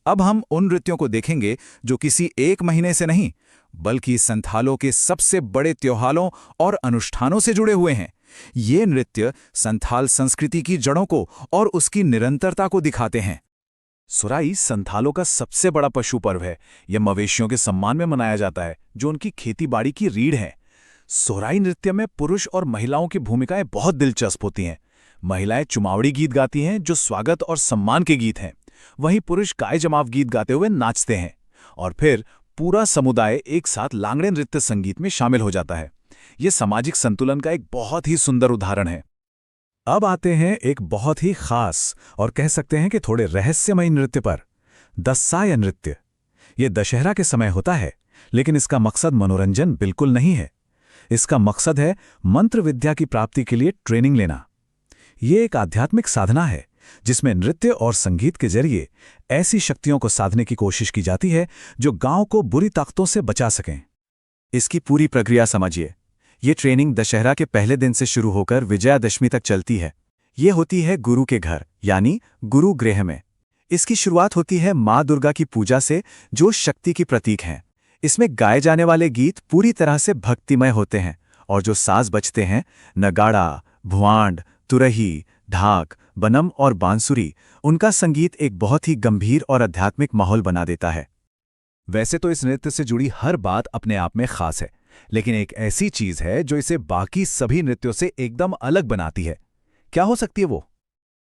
अब हम उन नृत्यों को देखेंगे जो किसी एक महीने से नहीं, बल्कि संथालों के सबसे बड़े त्योहारों और अनुष्ठानों से जुड़े हुए हैं। ये नृत्य संथाल संस्कृति की जड़ों को और उसकी निरंतरता को दिखाते हैं। सुराई संथालों का सबसे बड़ा पशु पर्व है। यह मवेशियों के सम्मान में मनाया जाता है, जो उनकी खेतीबाड़ी की रीढ़ है। सोराई नृत्य में पुरुष और महिलाओं की भूमिकाएं बहुत दिलचस्प होती हैं। महिलाएं चुमावड़ी गीत गाती हैं, जो स्वागत और सम्मान के गीत हैं। वहीं पुरुष गाय जमाव गीत गाते हुए नाचते हैं। और फिर पूरा समुदाय एक साथ लांगड़े नृत्य संगीत में शामिल हो जाता है। ये सामाजिक संतुलन का एक बहुत ही सुंदर उदाहरण है। अब आते हैं एक बहुत ही खास और कह सकते हैं कि थोड़े रहस्यमय नृत्य पर, दस्साय नृत्य। ये दशहरा के समय होता है, लेकिन इसका मकसद मनोरंजन बिल्कुल नहीं है। इसका मकसद है मंत्र विद्या की प्राप्ति के लिए ट्रेनिंग लेना। ये एक आध्यात्मिक साधना है जिसमें नृत्य और संगीत के जरिए ऐसी शक्तियों को साधने की कोशिश की जाती है जो गांव को बुरी ताकतों से बचा सकें। इसकी पूरी प्रक्रिया समझिए। ये ट्रेनिंग दशहरा के पहले दिन से शुरू होकर विजयादशमी तक चलती है। ये होती है गुरु के घर यानी गुरु गृह में। इसकी शुरुआत होती है माँ दुर्गा की पूजा से, जो शक्ति की प्रतीक हैं। इसमें गाए जाने वाले गीत पूरी तरह से भक्तिमय होते हैं और जो साज बजते हैं, नगाड़ा, भुआंड, तुरही, ढाक, बनम और बांसुरी, उनका संगीत एक बहुत ही गंभीर और आध्यात्मिक माहौल बना देता है। वैसे तो इस नृत्य से जुड़ी हर बात अपने आप में खास है, लेकिन एक ऐसी चीज है जो इसे बाकी सभी नृत्यों से एकदम अलग बनाती है। क्या हो सकती है वो?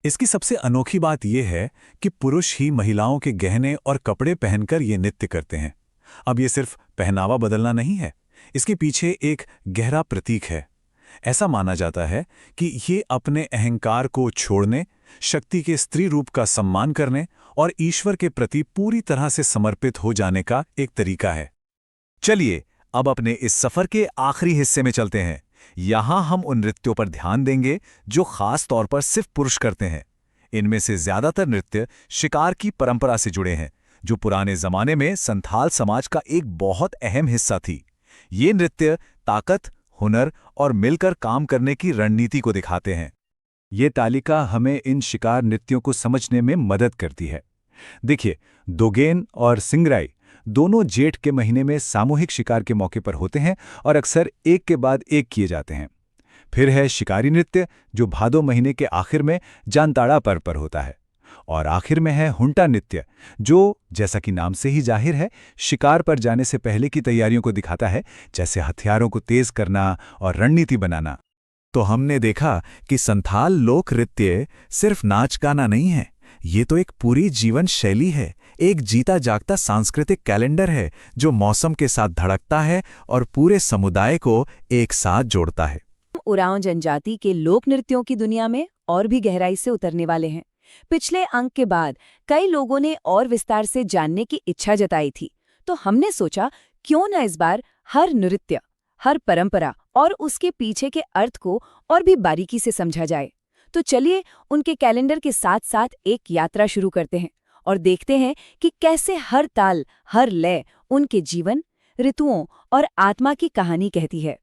इसकी सबसे अनोखी बात यह है कि पुरुष ही महिलाओं के गहने और कपड़े पहनकर ये नृत्य करते हैं। अब ये सिर्फ पहनावा बदलना नहीं है, इसके पीछे एक गहरा प्रतीक है। ऐसा माना जाता है कि ये अपने अहंकार को छोड़ने, शक्ति के स्त्री रूप का सम्मान करने और ईश्वर के प्रति पूरी तरह से समर्पित हो जाने का एक तरीका है। चलिए अब अपने इस सफर के आखिरी हिस्से में चलते हैं। यहाँ हम उन नृत्यों पर ध्यान देंगे जो खास तौर पर सिर्फ पुरुष करते हैं। इनमें से ज्यादातर नृत्य शिकार की परंपरा से जुड़े हैं, जो पुराने जमाने में संथाल समाज का एक बहुत अहम हिस्सा थी। ये नृत्य ताकत, हुनर और मिलकर काम करने की रणनीति को दिखाते हैं। ये तालिका हमें इन शिकार नृत्यों को समझने में मदद करती है। देखिए, दोगेन और सिंगराई दोनों जेठ के महीने में सामूहिक शिकार के मौके पर होते हैं और अक्सर एक के बाद एक किए जाते हैं। फिर है शिकारी नृत्य, जो भादो महीने के आखिर में जानताड़ा पर्व पर होता है। और आखिर में है हुंटा नृत्य, जो जैसा कि नाम से ही जाहिर है, शिकार पर जाने से पहले की तैयारियों को दिखाता है, जैसे हथियारों को तेज करना और रणनीति बनाना। तो हमने देखा कि संथाल लोक नृत्य सिर्फ नाच गाना नहीं है, ये तो एक पूरी जीवन शैली है, एक जीता जागता सांस्कृतिक कैलेंडर है जो मौसम के साथ धड़कता है और पूरे समुदाय को एक साथ जोड़ता है। उरांव जनजाति के लोक नृत्यों की दुनिया में और भी गहराई से उतरने वाले हैं। पिछले अंक के बाद कई लोगों ने और विस्तार से जानने की इच्छा जताई थी, तो हमने सोचा क्यों न इस बार हर नृत्य, हर परंपरा और उसके पीछे के अर्थ को और भी बारीकी से समझा जाए। तो चलिए उनके कैलेंडर के साथ साथ एक यात्रा शुरू करते हैं और देखते हैं कि कैसे हर ताल, हर लय उनके जीवन, ऋतुओं और आत्मा की कहानी कहती है।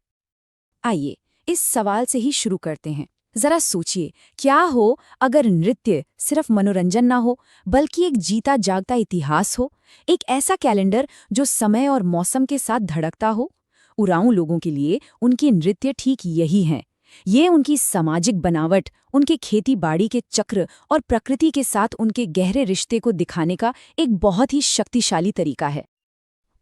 आइए इस सवाल से ही शुरू करते हैं। जरा सोचिए, क्या हो अगर नृत्य सिर्फ मनोरंजन ना हो, बल्कि एक जीता जागता इतिहास हो, एक ऐसा कैलेंडर जो समय और मौसम के साथ धड़कता हो। उरांव लोगों के लिए उनके नृत्य ठीक यही हैं। ये उनकी सामाजिक बनावट, उनके खेती बाड़ी के चक्र और प्रकृति के साथ उनके गहरे रिश्ते को दिखाने का एक बहुत ही शक्तिशाली तरीका है।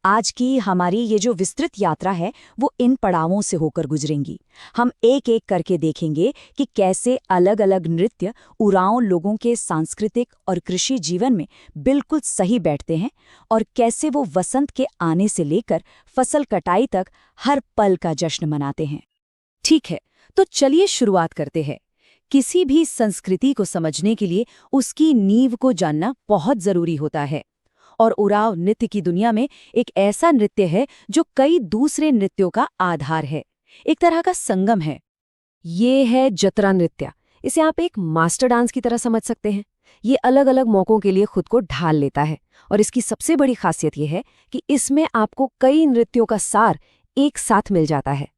आज की हमारी ये जो विस्तृत यात्रा है वो इन पड़ावों से होकर गुजरेंगी। हम एक एक करके देखेंगे कि कैसे अलग अलग नृत्य उरांव लोगों के सांस्कृतिक और कृषि जीवन में बिल्कुल सही बैठते हैं और कैसे वो वसंत के आने से लेकर फसल कटाई तक हर पल का जश्न मनाते हैं। ठीक है, तो चलिए शुरुआत करते हैं। किसी भी संस्कृति को समझने के लिए उसकी नींव को जानना बहुत जरूरी होता है। और उरांव नृत्य की दुनिया में एक ऐसा नृत्य है जो कई दूसरे नृत्यों का आधार है, एक तरह का संगम है। ये है जतरा नृत्य। इसे आप एक मास्टर डांस की तरह समझ सकते हैं। ये अलग अलग मौकों के लिए खुद को ढाल लेता है और इसकी सबसे बड़ी खासियत यह है कि इसमें आपको कई नृत्यों का सार एक साथ मिल जाता है।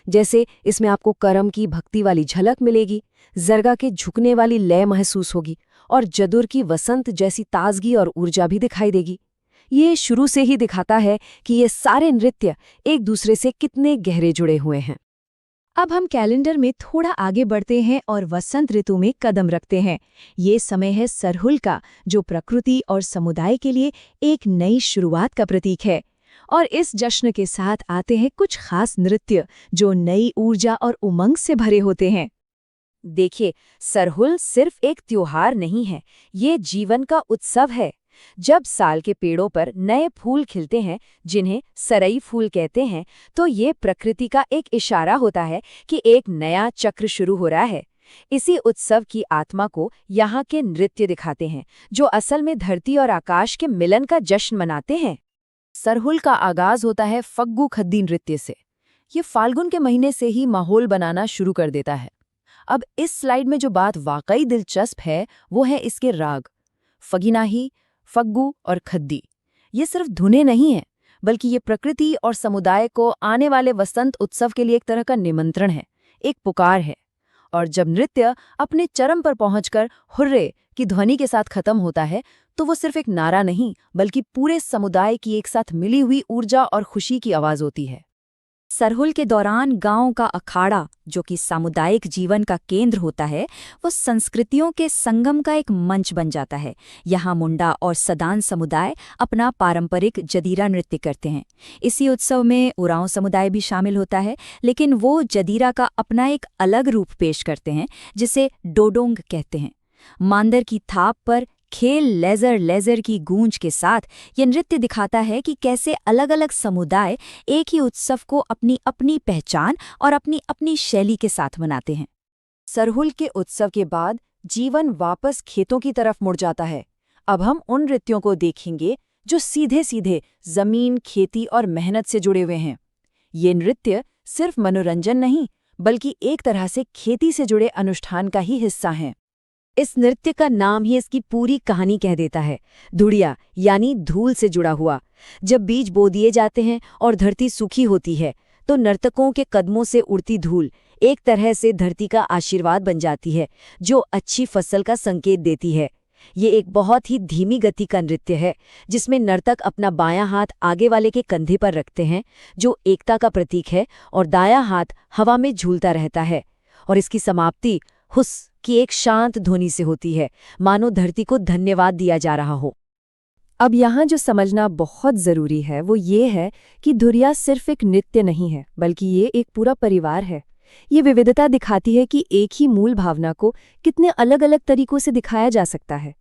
जैसे इसमें आपको करम की भक्ति वाली झलक मिलेगी, जरगा के झुकने वाली लय महसूस होगी और जदुर की वसंत जैसी ताजगी और ऊर्जा भी दिखाई देगी। ये शुरू से ही दिखाता है कि ये सारे नृत्य एक दूसरे से कितने गहरे जुड़े हुए हैं। अब हम कैलेंडर में थोड़ा आगे बढ़ते हैं और वसंत ऋतु में कदम रखते हैं। ये समय है सरहुल का, जो प्रकृति और समुदाय के लिए एक नई शुरुआत का प्रतीक है। और इस जश्न के साथ आते हैं कुछ खास नृत्य जो नई ऊर्जा और उमंग से भरे होते हैं। देखिए, सरहुल सिर्फ एक त्योहार नहीं है, ये जीवन का उत्सव है। जब साल के पेड़ों पर नए फूल खिलते हैं, जिन्हें सरई फूल कहते हैं, तो ये प्रकृति का एक इशारा होता है कि एक नया चक्र शुरू हो रहा है। इसी उत्सव की आत्मा को यहाँ के नृत्य दिखाते हैं, जो असल में धरती और आकाश के मिलन का जश्न मनाते हैं। सरहुल का आगाज होता है फग्गू खद्दी नृत्य से। ये फाल्गुन के महीने से ही माहौल बनाना शुरू कर देता है। अब इस स्लाइड में जो बात वाकई दिलचस्प है वो है इसके राग। फगीनाही, फग्गू और खद्दी ये सिर्फ धुनें नहीं हैं, बल्कि ये प्रकृति और समुदाय को आने वाले वसंत उत्सव के लिए एक तरह का निमंत्रण है, एक पुकार है। और जब नृत्य अपने चरम पर पहुंचकर हुर्रे की ध्वनि के साथ खत्म होता है, तो वो सिर्फ एक नारा नहीं, बल्कि पूरे समुदाय की एक साथ मिली हुई ऊर्जा और खुशी की आवाज होती है। सरहुल के दौरान गांव का अखाड़ा, जो कि सामुदायिक जीवन का केंद्र होता है, वो संस्कृतियों के संगम का एक मंच बन जाता है। यहाँ मुंडा और सदान समुदाय अपना पारंपरिक जदीरा नृत्य करते हैं। इसी उत्सव में उरांव समुदाय भी शामिल होता है, लेकिन वो जदीरा का अपना एक अलग रूप पेश करते हैं, जिसे डोडोंग कहते हैं। मांदर की थाप पर खेल लेजर लेजर की गूंज के साथ ये नृत्य दिखाता है कि कैसे अलग अलग समुदाय एक ही उत्सव को अपनी अपनी पहचान और अपनी अपनी शैली के साथ मनाते हैं। सरहुल के उत्सव के बाद जीवन वापस खेतों की तरफ मुड़ जाता है। अब हम उन नृत्यों को देखेंगे जो सीधे सीधे जमीन, खेती और मेहनत से जुड़े हुए हैं। ये नृत्य सिर्फ मनोरंजन नहीं, बल्कि एक तरह से खेती से जुड़े अनुष्ठान का ही हिस्सा हैं। इस नृत्य का नाम ही इसकी पूरी कहानी कह देता है। धुड़िया यानी धूल से जुड़ा हुआ। जब बीज बो दिए जाते हैं और धरती सूखी होती है तो नर्तकों के कदमों से उड़ती धूल एक तरह से धरती का आशीर्वाद बन जाती है, जो अच्छी फसल का संकेत देती है। ये एक बहुत ही धीमी गति का नृत्य है जिसमें नर्तक अपना बायां हाथ आगे वाले के कंधे पर रखते हैं, जो एकता का प्रतीक है, और दायां हाथ हवा में झूलता रहता है। और इसकी समाप्ति हुस की एक शांत ध्वनि से होती है, मानो धरती को धन्यवाद दिया जा रहा हो। अब यहाँ जो समझना बहुत ज़रूरी है वो ये है कि धुरिया सिर्फ एक नृत्य नहीं है, बल्कि ये एक पूरा परिवार है। ये विविधता दिखाती है कि एक ही मूल भावना को कितने अलग अलग तरीकों से दिखाया जा सकता है।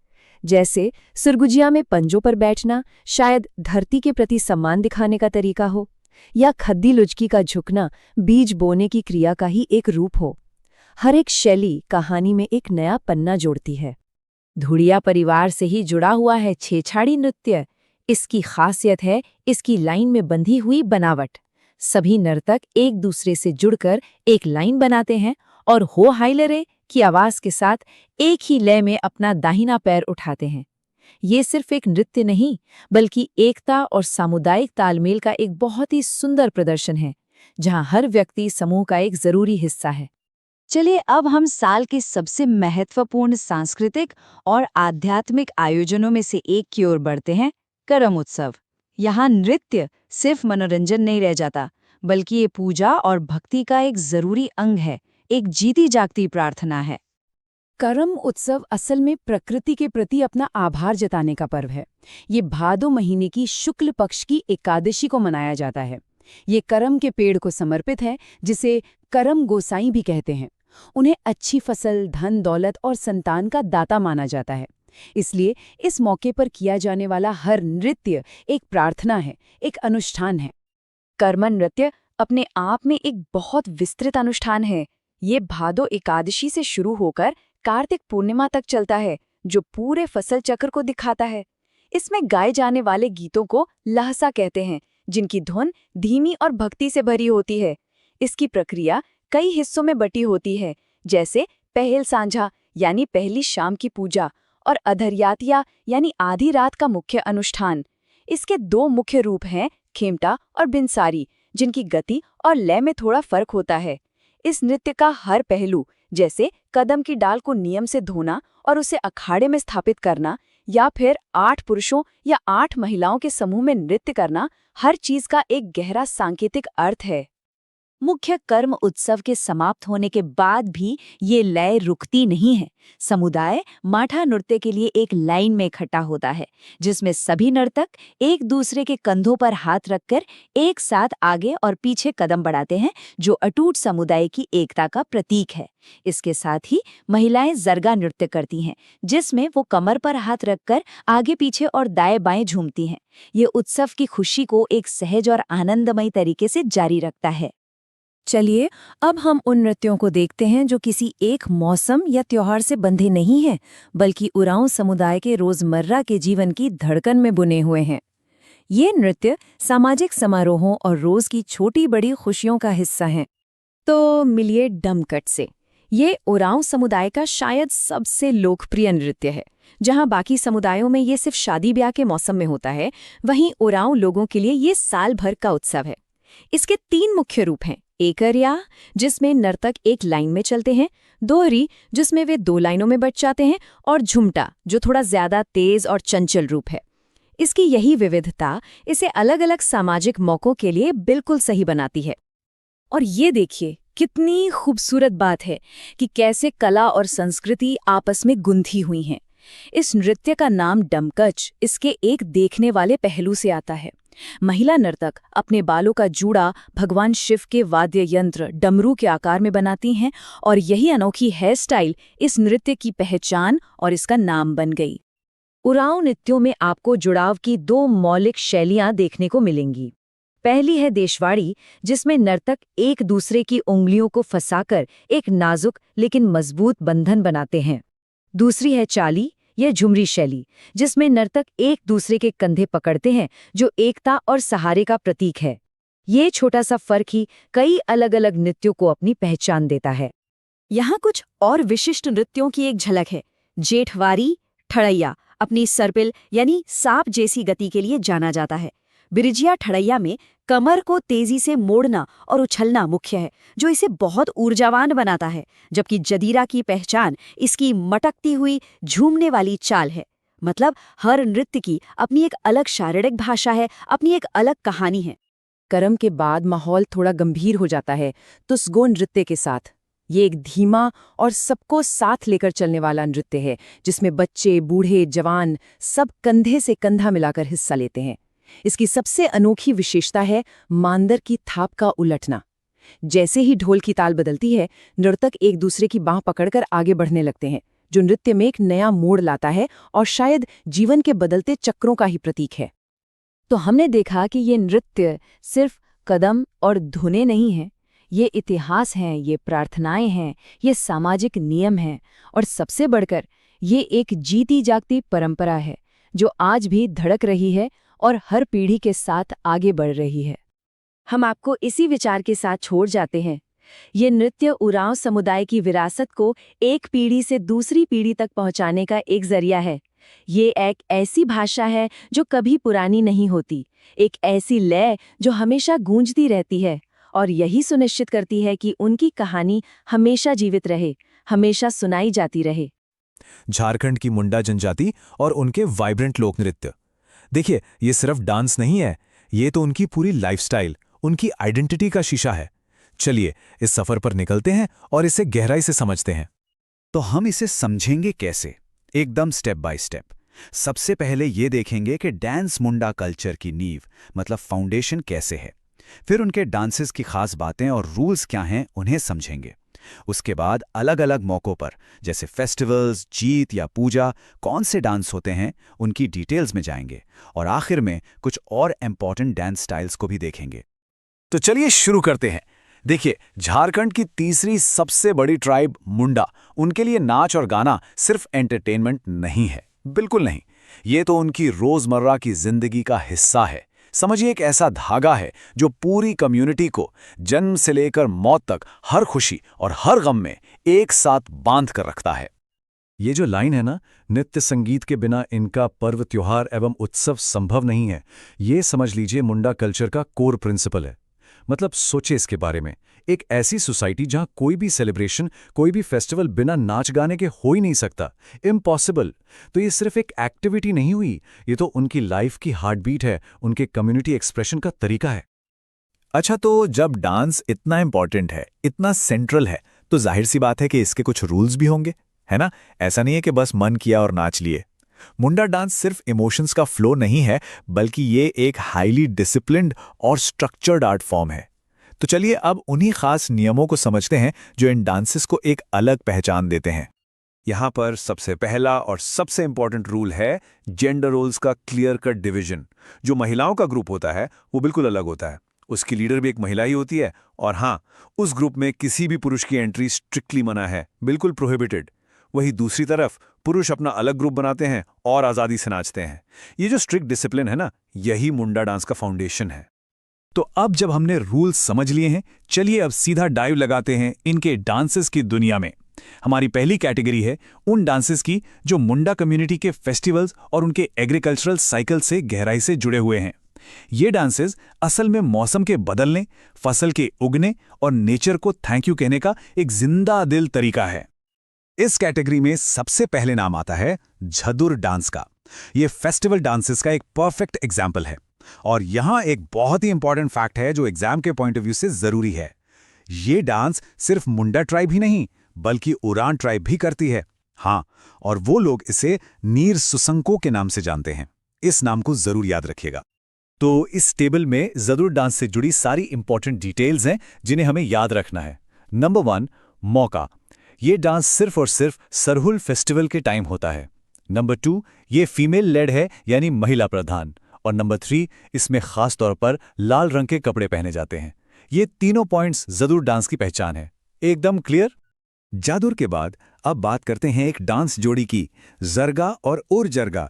जैसे सुरगुजिया में पंजों पर बैठना शायद धरती के प्रति सम्मान दिखाने का तरीका हो, या खद्दी लुचकी का झुकना बीज बोने की क्रिया का ही एक रूप हो। हर एक शैली कहानी में एक नया पन्ना जोड़ती है। धुड़िया परिवार से ही जुड़ा हुआ है छेछाड़ी नृत्य। इसकी खासियत है इसकी लाइन में बंधी हुई बनावट। सभी नर्तक एक दूसरे से जुड़कर एक लाइन बनाते हैं और हो हाइलरे की आवाज के साथ एक ही लय में अपना दाहिना पैर उठाते हैं। ये सिर्फ एक नृत्य नहीं, बल्कि एकता और सामुदायिक तालमेल का एक बहुत ही सुंदर प्रदर्शन है, जहां हर व्यक्ति समूह का एक जरूरी हिस्सा है। चलिए अब हम साल के सबसे महत्वपूर्ण सांस्कृतिक और आध्यात्मिक आयोजनों में से एक की ओर बढ़ते हैं, करम उत्सव। यहाँ नृत्य सिर्फ मनोरंजन नहीं रह जाता, बल्कि ये पूजा और भक्ति का एक जरूरी अंग है, एक जीती जागती प्रार्थना है। करम उत्सव असल में प्रकृति के प्रति अपना आभार जताने का पर्व है। ये भादो महीने की शुक्ल पक्ष की एकादशी को मनाया जाता है। ये करम के पेड़ को समर्पित है, जिसे करम गोसाई भी कहते हैं। उन्हें अच्छी फसल, धन दौलत और संतान का दाता माना जाता है। इसलिए इस मौके पर किया जाने वाला हर नृत्य एक प्रार्थना है, एक अनुष्ठान है। कर्म नृत्य अपने आप में एक बहुत विस्तृत अनुष्ठान है। ये भादो एकादशी से शुरू होकर कार्तिक पूर्णिमा तक चलता है, जो पूरे फसल चक्र को दिखाता है। इसमें गाए जाने वाले गीतों को लहसा कहते हैं, जिनकी धुन धीमी और भक्ति से भरी होती है। इसकी प्रक्रिया कई हिस्सों में बटी होती है, जैसे पहल सांझा यानी पहली शाम की पूजा और अधर्यातिया यानी आधी रात का मुख्य अनुष्ठान। इसके दो मुख्य रूप हैं, खेमटा और बिनसारी, जिनकी गति और लय में थोड़ा फर्क होता है। इस नृत्य का हर पहलू, जैसे कदम की डाल को नियम से धोना और उसे अखाड़े में स्थापित करना, या फिर 8 पुरुषों या 8 महिलाओं के समूह में नृत्य करना, हर चीज का एक गहरा सांकेतिक अर्थ है। मुख्य कर्म उत्सव के समाप्त होने के बाद भी ये लय रुकती नहीं है। समुदाय माठा नृत्य के लिए एक लाइन में इकट्ठा होता है, जिसमें सभी नर्तक एक दूसरे के कंधों पर हाथ रखकर एक साथ आगे और पीछे कदम बढ़ाते हैं, जो अटूट समुदाय की एकता का प्रतीक है। इसके साथ ही महिलाएं जरगा नृत्य करती हैं, जिसमें वो कमर पर हाथ रखकर आगे पीछे और दाएं बाएं झूमती हैं। ये उत्सव की खुशी को एक सहज और आनंदमयी तरीके से जारी रखता है। चलिए अब हम उन नृत्यों को देखते हैं जो किसी एक मौसम या त्योहार से बंधे नहीं हैं, बल्कि उरांव समुदाय के रोजमर्रा के जीवन की धड़कन में बुने हुए हैं। ये नृत्य सामाजिक समारोहों और रोज की छोटी बड़ी खुशियों का हिस्सा हैं। तो मिलिए डमकट से। ये उरांव समुदाय का शायद सबसे लोकप्रिय नृत्य है। जहां बाकी समुदायों में ये सिर्फ शादी ब्याह के मौसम में होता है, वहीं उरांव लोगों के लिए ये साल भर का उत्सव है। इसके 3 मुख्य रूप हैं: एकरिया, जिसमें नर्तक एक लाइन में चलते हैं, दोहरी, जिसमें वे 2 लाइनों में बट जाते हैं, और झुमटा, जो थोड़ा ज्यादा तेज और चंचल रूप है। इसकी यही विविधता इसे अलग अलग सामाजिक मौकों के लिए बिल्कुल सही बनाती है। और ये देखिए कितनी खूबसूरत बात है कि कैसे कला और संस्कृति आपस में गुंथी हुई हैं। इस नृत्य का नाम डमकच इसके एक देखने वाले पहलू से आता है। महिला नर्तक अपने बालों का जूड़ा भगवान शिव के वाद्य यंत्र डमरू के आकार में बनाती हैं और यही अनोखी हेयर स्टाइल इस नृत्य की पहचान और इसका नाम बन गई। उरांव नृत्यों में आपको जुड़ाव की 2 मौलिक शैलियां देखने को मिलेंगी। पहली है देशवाड़ी, जिसमें नर्तक एक दूसरे की उंगलियों को फंसाकर एक नाजुक लेकिन मजबूत बंधन बनाते हैं। दूसरी है चाली या झुमरी शैली, जिसमें नर्तक एक दूसरे के कंधे पकड़ते हैं, जो एकता और सहारे का प्रतीक है। ये छोटा सा फर्क ही कई अलग अलग नृत्यों को अपनी पहचान देता है। यहाँ कुछ और विशिष्ट नृत्यों की एक झलक है। जेठवारी ठड़ैया अपनी सर्पिल यानी सांप जैसी गति के लिए जाना जाता है। बिरजिया ठड़ैया में कमर को तेजी से मोड़ना और उछलना मुख्य है, जो इसे बहुत ऊर्जावान बनाता है, जबकि जदीरा की पहचान इसकी मटकती हुई झूमने वाली चाल है। मतलब हर नृत्य की अपनी एक अलग शारीरिक भाषा है, अपनी एक अलग कहानी है। कर्म के बाद माहौल थोड़ा गंभीर हो जाता है तुसगो नृत्य के साथ। ये एक धीमा और सबको साथ लेकर चलने वाला नृत्य है, जिसमें बच्चे, बूढ़े, जवान सब कंधे से कंधा मिलाकर हिस्सा लेते हैं। इसकी सबसे अनोखी विशेषता है मांदर की थाप का उलटना। जैसे ही ढोल की ताल बदलती है, नर्तक एक दूसरे की बांह पकड़कर आगे बढ़ने लगते हैं, जो नृत्य में एक नया मोड़ लाता है और शायद जीवन के बदलते चक्रों का ही प्रतीक है। तो हमने देखा कि ये नृत्य सिर्फ कदम और धुनें नहीं हैं, ये इतिहास हैं, ये प्रार्थनाएं हैं, ये सामाजिक नियम हैं और सबसे बढ़कर ये एक जीती जागती परंपरा है जो आज भी धड़क रही है और हर पीढ़ी के साथ आगे बढ़ रही है। हम आपको इसी विचार के साथ छोड़ जाते हैं। ये नृत्य उरांव समुदाय की विरासत को एक पीढ़ी से दूसरी पीढ़ी तक पहुंचाने का एक जरिया है। ये एक ऐसी भाषा है जो कभी पुरानी नहीं होती, एक ऐसी लय जो हमेशा गूंजती रहती है और यही सुनिश्चित करती है कि उनकी कहानी हमेशा जीवित रहे, हमेशा सुनाई जाती रहे। झारखंड की मुंडा जनजाति और उनके वाइब्रेंट लोक नृत्य। देखिए, ये सिर्फ डांस नहीं है, ये तो उनकी पूरी लाइफस्टाइल, उनकी आइडेंटिटी का शीशा है। चलिए इस सफर पर निकलते हैं और इसे गहराई से समझते हैं। तो हम इसे समझेंगे कैसे? एकदम स्टेप बाय स्टेप। सबसे पहले ये देखेंगे कि डांस मुंडा कल्चर की नींव मतलब फाउंडेशन कैसे है। फिर उनके डांसेस की खास बातें और रूल्स क्या हैं उन्हें समझेंगे। उसके बाद अलग अलग मौक़ों पर जैसे फेस्टिवल्स, जीत या पूजा कौन से डांस होते हैं उनकी डिटेल्स में जाएंगे और आखिर में कुछ और इम्पॉर्टेंट डांस स्टाइल्स को भी देखेंगे। तो चलिए शुरू करते हैं। देखिए, झारखंड की तीसरी सबसे बड़ी ट्राइब मुंडा, उनके लिए नाच और गाना सिर्फ एंटरटेनमेंट नहीं है, बिल्कुल नहीं। ये तो उनकी रोजमर्रा की जिंदगी का हिस्सा है। समझिए एक ऐसा धागा है जो पूरी कम्युनिटी को जन्म से लेकर मौत तक हर खुशी और हर गम में एक साथ बांध कर रखता है। ये जो लाइन है ना, नृत्य संगीत के बिना इनका पर्व, त्योहार एवं उत्सव संभव नहीं है, ये समझ लीजिए मुंडा कल्चर का कोर प्रिंसिपल है। मतलब सोचे इसके बारे में, एक ऐसी सोसाइटी जहां कोई भी सेलिब्रेशन, कोई भी फेस्टिवल बिना नाच गाने के हो ही नहीं सकता, इम्पॉसिबल। तो ये सिर्फ एक एक्टिविटी नहीं हुई, ये तो उनकी लाइफ की हार्ट बीट है, उनके कम्युनिटी एक्सप्रेशन का तरीका है। अच्छा, तो जब डांस इतना इंपॉर्टेंट है, इतना सेंट्रल है, तो जाहिर सी बात है कि इसके कुछ रूल्स भी होंगे, है ना? ऐसा नहीं है कि बस मन किया और नाच लिए। मुंडा डांस सिर्फ इमोशंस का फ्लो नहीं है, बल्कि ये एक हाईली डिसिप्लिन्ड और स्ट्रक्चर्ड आर्ट फॉर्म है। तो चलिए अब उन्हीं खास नियमों को समझते हैं जो इन डांसेस को एक अलग पहचान देते हैं। यहाँ पर सबसे पहला और सबसे इंपॉर्टेंट रूल है जेंडर रोल्स का क्लियर कट डिवीजन। जो महिलाओं का ग्रुप होता है वो बिल्कुल अलग होता है, उसकी लीडर भी एक महिला ही होती है, और हाँ, उस ग्रुप में किसी भी पुरुष की एंट्री स्ट्रिक्टली मना है, बिल्कुल प्रोहिबिटेड। वही दूसरी तरफ पुरुष अपना अलग ग्रुप बनाते हैं और आज़ादी से नाचते हैं। ये जो स्ट्रिक्ट डिसिप्लिन है ना, यही मुंडा डांस का फाउंडेशन है। तो अब जब हमने रूल्स समझ लिए हैं, चलिए अब सीधा डाइव लगाते हैं इनके डांसेस की दुनिया में। हमारी पहली कैटेगरी है उन डांसेस की जो मुंडा कम्युनिटी के फेस्टिवल्स और उनके एग्रीकल्चरल साइकिल से गहराई से जुड़े हुए हैं। ये डांसेस असल में मौसम के बदलने, फसल के उगने और नेचर को थैंक यू कहने का एक जिंदा दिल तरीका है। इस कैटेगरी में सबसे पहले नाम आता है झदुर डांस का। ये फेस्टिवल डांसेस का एक परफेक्ट एग्जाम्पल है। और यहां एक बहुत ही इंपॉर्टेंट फैक्ट है जो एग्जाम के पॉइंट ऑफ व्यू से जरूरी है। ये डांस सिर्फ मुंडा ट्राइब ही नहीं, बल्कि उरान ट्राइब भी करती है। हाँ, और वो लोग इसे नीर सुसंको के नाम से जानते हैं। इस नाम को जरूर याद रखिएगा। तो इस टेबल में जदूर डांस से जुड़ी सारी इंपॉर्टेंट डिटेल्स हैं जिन्हें हमें याद रखना है। नंबर 1, मौका। ये डांस सिर्फ और सिर्फ सरहुल फेस्टिवल के टाइम होता है। नंबर 2, ये फीमेल लेड है यानी महिला प्रधान। और नंबर 3, इसमें खास तौर पर लाल रंग के कपड़े पहने जाते हैं। ये तीनों पॉइंट्स जदूर डांस की पहचान है। एकदम क्लियर? जादूर के बाद अब बात करते हैं एक डांस जोड़ी की, जरगा और उर जरगा।